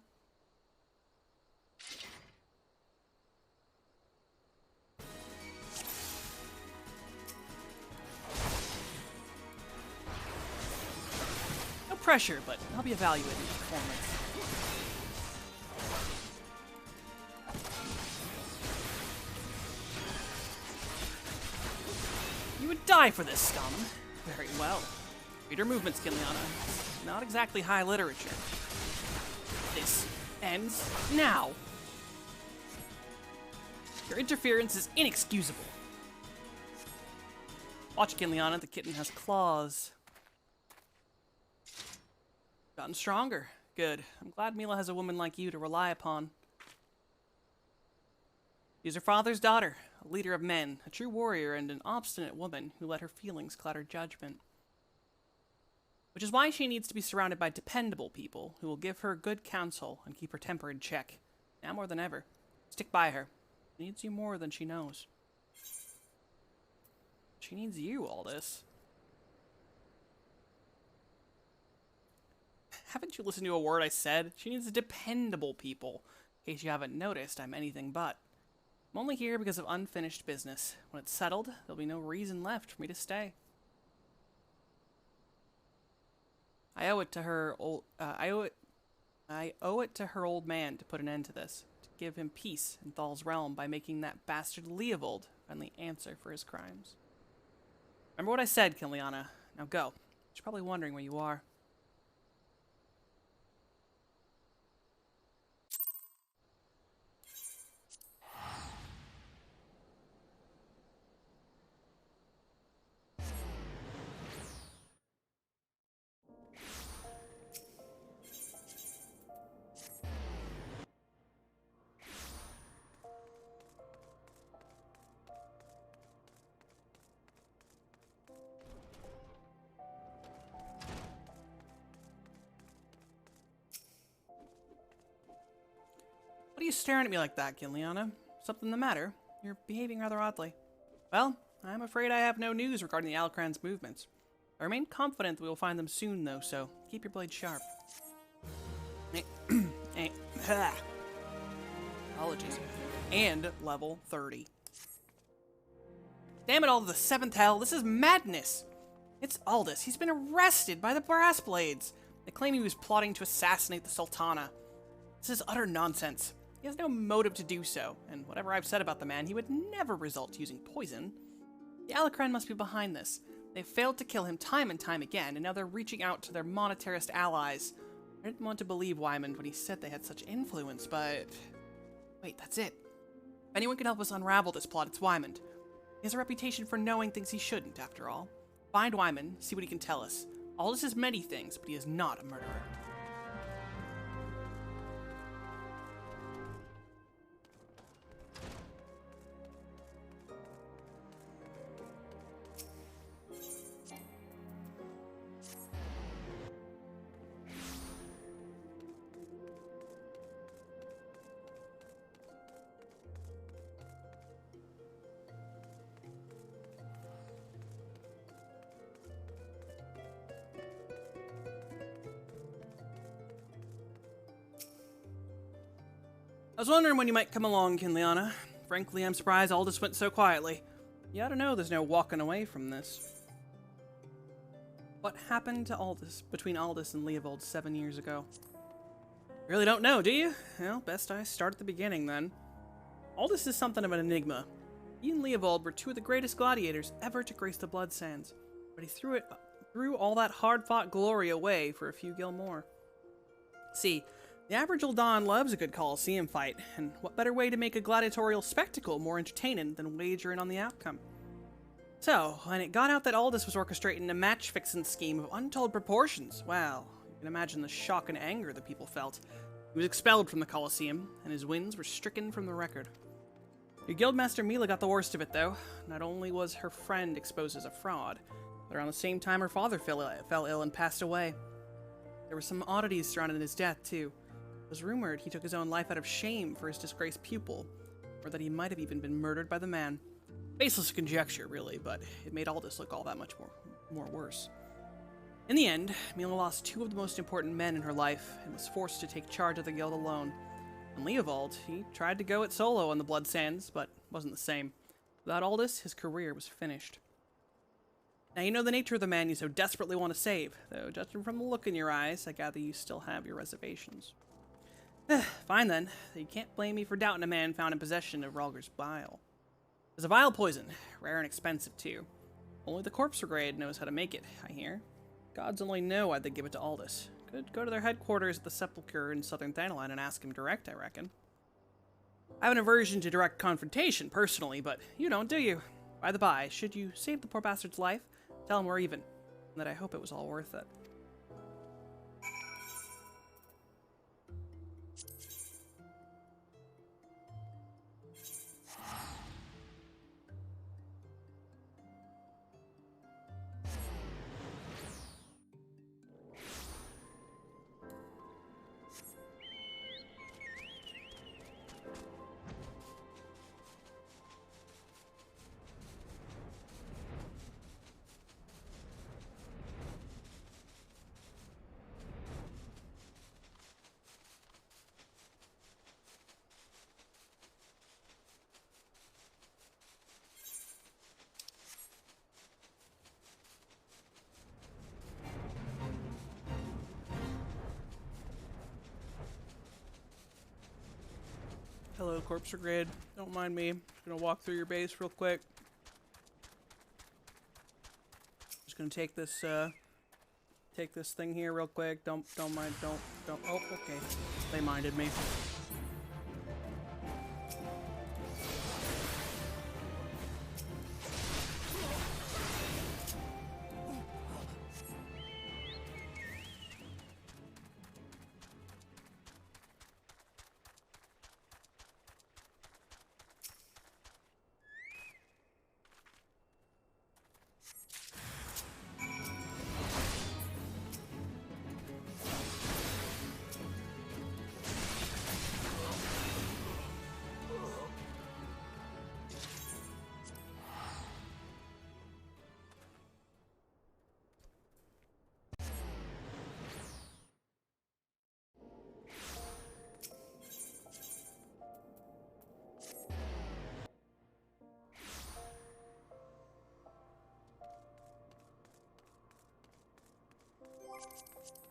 No pressure, but I'll be evaluating your performance. You would die for this, scum. Very well. Read her movements, Kinliana. Not exactly high literature. This ends now. Your interference is inexcusable. Watch, Kinliana, the kitten has claws. Gotten stronger. Good. I'm glad Mila has a woman like you to rely upon. She's her father's daughter, a leader of men, a true warrior, and an obstinate woman who let her feelings cloud her judgment. Which is why she needs to be surrounded by dependable people who will give her good counsel and keep her temper in check. Now more than ever. Stick by her. She needs you more than she knows. She needs you, Aldous. Haven't you listened to a word I said? She needs dependable people. In case you haven't noticed, I'm anything but. I'm only here because of unfinished business. When it's settled, there'll be no reason left for me to stay. I owe it to her old man to put an end to this, to give him peace in Thal's realm by making that bastard Leovold finally answer for his crimes. Remember what I said, Kinliana. Now go. She's probably wondering where you are. What are you staring at me like that, Kinliana? Something the matter? You're behaving rather oddly. Well, I'm afraid I have no news regarding the Alacran's movements. I remain confident that we will find them soon, though, so keep your blade sharp. Apologies. And level 30. Damn it all to the 7th hell, this is madness! It's Aldous. He's been arrested by the Brass Blades. They claim he was plotting to assassinate the Sultana. This is utter nonsense. He has no motive to do so, and whatever I've said about the man, he would never resort using poison. The Alacran must be behind this. They've failed to kill him time and time again, and now they're reaching out to their monetarist allies. I didn't want to believe Wyman when he said they had such influence, but... Wait, that's it. If anyone can help us unravel this plot, it's Wyman. He has a reputation for knowing things he shouldn't, after all. Find Wyman, see what he can tell us. Aldous is many things, but he is not a murderer. I was wondering when you might come along, Kinliana. Frankly, I'm surprised all this went so quietly. You ought to know there's no walking away from this. What happened to Aldous, between Aldous and Leovold 7 years ago? Really don't know, do you? Well, best I start at the beginning, then. Aldous is something of an enigma. He and Leovold were two of the greatest gladiators ever to grace the Blood Sands, but he threw all that hard-fought glory away for a few gil more. See, the Aboriginal Don loves a good Colosseum fight, and what better way to make a gladiatorial spectacle more entertaining than wagering on the outcome? So, when it got out that Aldous was orchestrating a match-fixing scheme of untold proportions, well, you can imagine the shock and anger the people felt. He was expelled from the Colosseum, and his wins were stricken from the record. Your guildmaster Mila got the worst of it, though. Not only was her friend exposed as a fraud, but around the same time her father fell ill and passed away. There were some oddities surrounding his death, too. It was rumored he took his own life out of shame for his disgraced pupil, or that he might have even been murdered by the man. Baseless conjecture, really, but it made Aldous look all that much more worse. In the end, Mila lost two of the most important men in her life and was forced to take charge of the guild alone. And Leovold, he tried to go it solo on the Blood Sands, but wasn't the same. Without Aldous, his career was finished. Now you know the nature of the man you so desperately want to save, though judging from the look in your eyes, I gather you still have your reservations. Fine then, you can't blame me for doubting a man found in possession of Rhalgr's bile. It's a vile poison, rare and expensive too. Only the Corpse Brigade knows how to make it, I hear. Gods only know why'd they give it to Aldous. Could go to their headquarters at the Sepulchre in southern Thanaline and ask him direct, I reckon. I have an aversion to direct confrontation, personally, but you don't, do you? By the by, should you save the poor bastard's life, tell him we're even, and that I hope it was all worth it. Hello, Corpse Brigade. Don't mind me. Just gonna walk through your base real quick. Just gonna take this thing here real quick. Don't mind. Don't. Oh, okay. They minded me.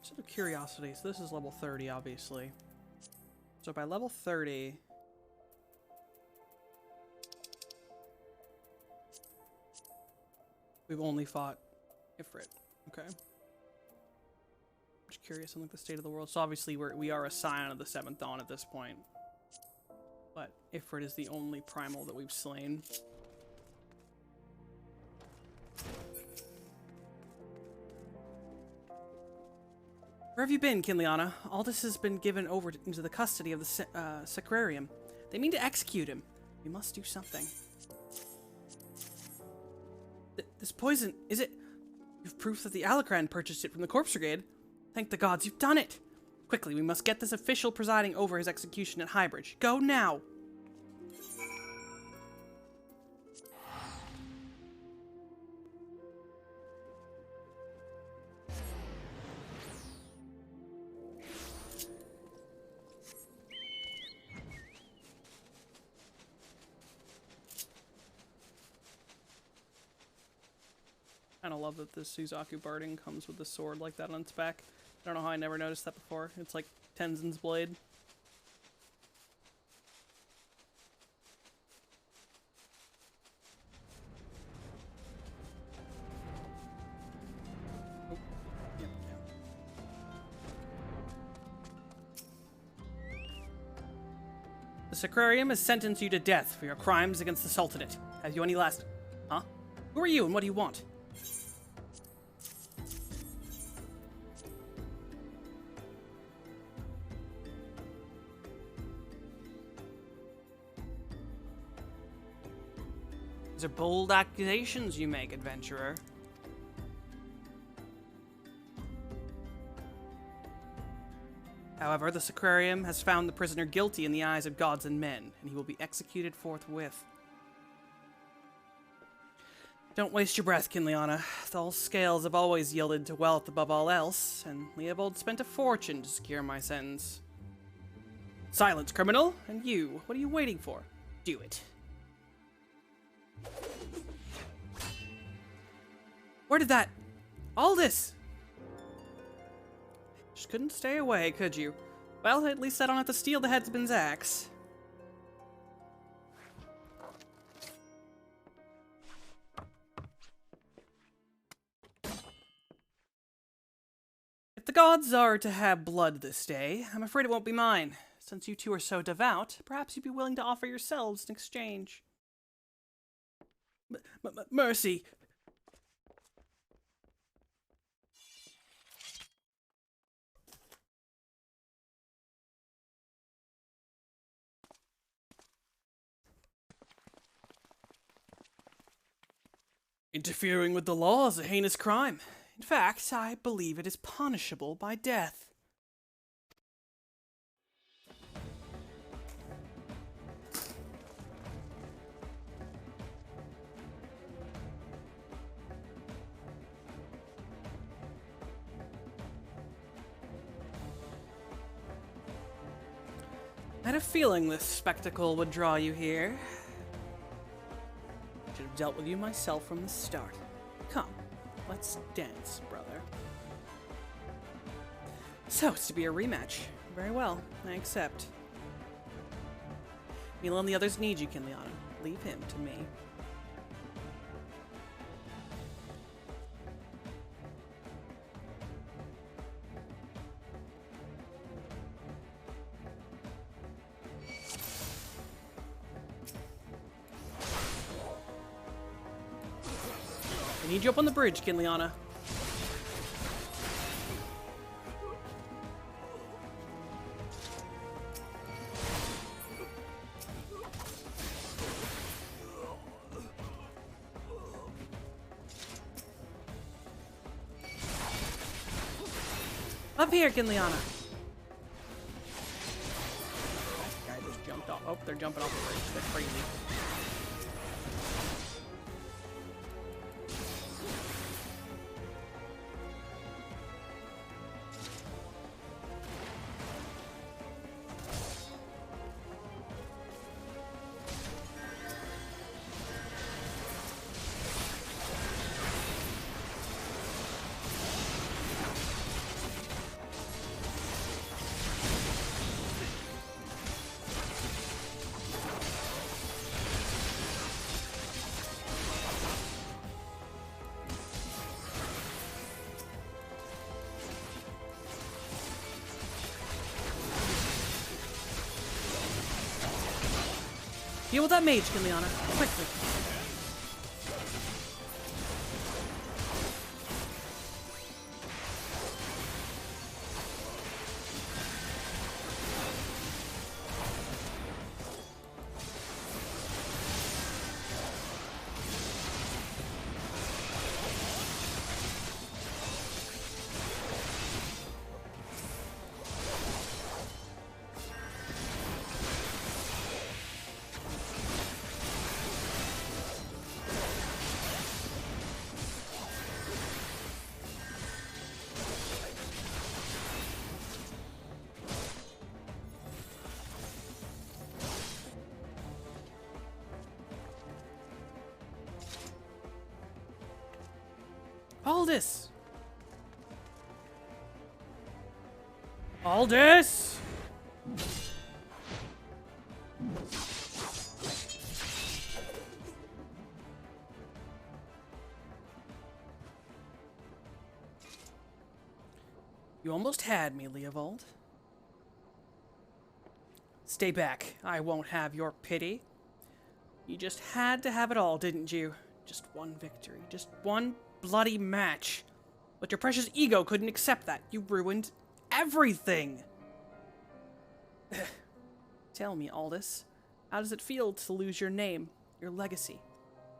Just out of curiosity, so this is level 30, obviously. So by level 30... we've only fought Ifrit. Okay. Just curious on like the state of the world. So obviously we are a scion of the 7th Dawn at this point. But Ifrit is the only primal that we've slain. Where have you been, Kinliana? Aldous has been given over into the custody of the Sacrarium. They mean to execute him. We must do something. This poison, is it... You've proof that the Alacran purchased it from the Corpse Brigade. Thank the gods, you've done it! Quickly, we must get this official presiding over his execution at Highbridge. Go now! kind of love that the Suzaku Barding comes with the sword like that on its back. I don't know how I never noticed that before. It's like Tenzin's blade. Oh, yep, yeah. The Sacrarium has sentenced you to death for your crimes against the Sultanate. Have you any last... Huh? Who are you and what do you want? These are bold accusations you make, adventurer. However, the Sacrarium has found the prisoner guilty in the eyes of gods and men, and he will be executed forthwith. Don't waste your breath, Kinliana. Thal's scales have always yielded to wealth above all else, and Leopold spent a fortune to secure my sentence. Silence, criminal! And you, what are you waiting for? Do it. Where did that... all this... Just couldn't stay away, could you? Well, at least I don't have to steal the headsman's axe. If the gods are to have blood this day, I'm afraid it won't be mine. Since you two are so devout, perhaps you'd be willing to offer yourselves in exchange. Mercy! Interfering with the law is a heinous crime. In fact, I believe it is punishable by death. I had a feeling this spectacle would draw you here. I should have dealt with you myself from the start. Come, let's dance, brother. So, it's to be a rematch. Very well, I accept. Mila and the others need you, Kinliana. Leave him to me. I need you up on the bridge, Kinliana. Up here, Kinliana. That guy just jumped off. Oh, they're jumping off the bridge. They're crazy. Deal with that mage, Kinliana. Quickly. Aldous! Aldous! You almost had me, Leovold. Stay back. I won't have your pity. You just had to have it all, didn't you? Just one victory. Just one bloody match. But your precious ego couldn't accept that. You ruined everything. Tell me, Aldous, how does it feel to lose your name, your legacy,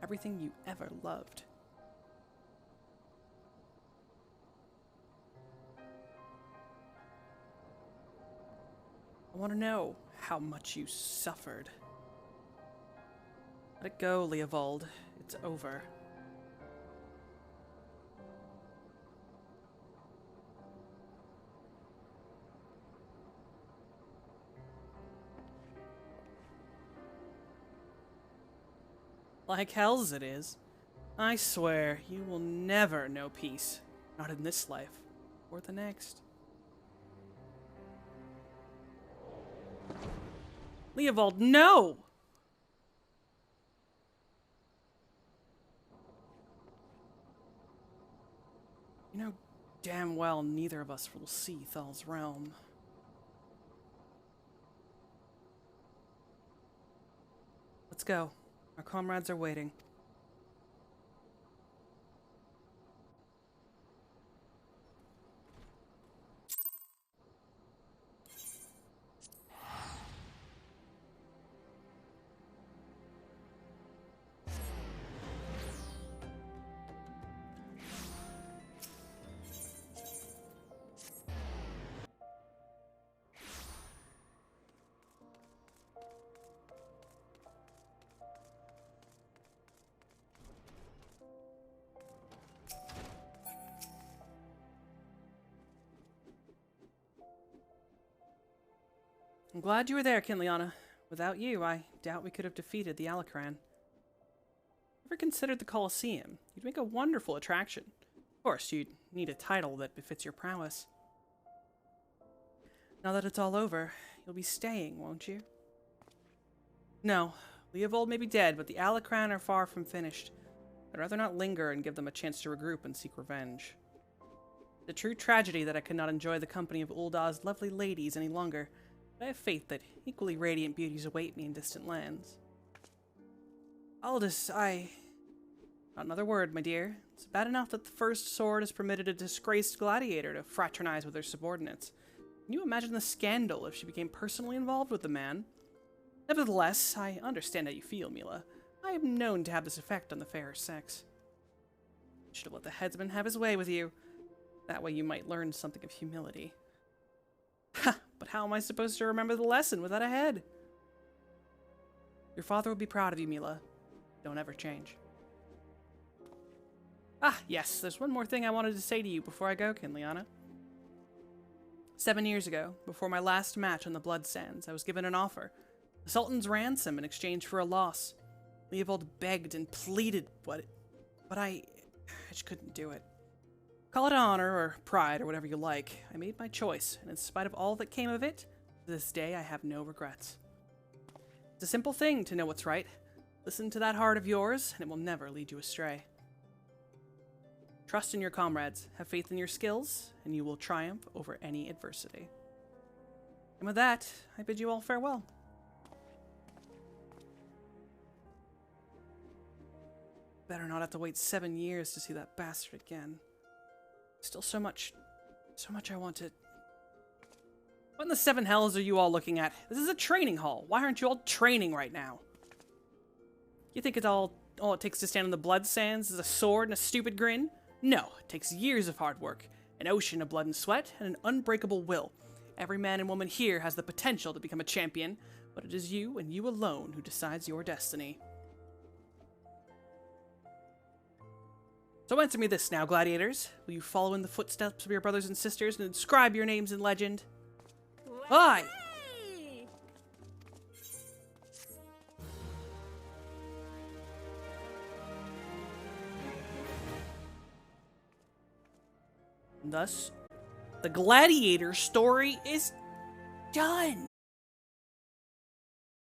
everything you ever loved? I want to know how much you suffered. Let it go, Leovold. It's over. Like hell's it is. I swear, you will never know peace. Not in this life, or the next. Leovold, no! You know damn well neither of us will see Thal's realm. Let's go. Our comrades are waiting. I'm glad you were there, Kinliana. Without you, I doubt we could have defeated the Alacran. Ever considered the Colosseum? You'd make a wonderful attraction. Of course, you'd need a title that befits your prowess. Now that it's all over, you'll be staying, won't you? No. Leovold may be dead, but the Alacran are far from finished. I'd rather not linger and give them a chance to regroup and seek revenge. It's a true tragedy that I could not enjoy the company of Uldah's lovely ladies any longer. But I have faith that equally radiant beauties await me in distant lands. Aldous, Not another word, my dear. It's bad enough that the First Sword has permitted a disgraced gladiator to fraternize with her subordinates. Can you imagine the scandal if she became personally involved with the man? Nevertheless, I understand how you feel, Mila. I am known to have this effect on the fairer sex. I should have let the headsman have his way with you. That way you might learn something of humility. Ha! But how am I supposed to remember the lesson without a head? Your father would be proud of you, Mila. Don't ever change. Ah, yes, there's one more thing I wanted to say to you before I go, Kinliana. 7 years ago, before my last match on the Blood Sands, I was given an offer. The Sultan's ransom in exchange for a loss. Leovold begged and pleaded, but I just couldn't do it. Call it honor or pride or whatever you like. I made my choice, and in spite of all that came of it, to this day I have no regrets. It's a simple thing to know what's right. Listen to that heart of yours, and it will never lead you astray. Trust in your comrades, have faith in your skills, and you will triumph over any adversity. And with that, I bid you all farewell. Better not have to wait 7 years to see that bastard again. Still so much I want to... What in the seven hells are you all looking at? This is a training hall. Why aren't you all training right now? You think it's all it takes to stand on the blood sands is a sword and a stupid grin? No, it takes years of hard work, an ocean of blood and sweat, and an unbreakable will. Every man and woman here has the potential to become a champion, but it is you and you alone who decides your destiny. So answer me this now, gladiators. Will you follow in the footsteps of your brothers and sisters and inscribe your names in legend? Aye! Thus, the Gladiator story is done.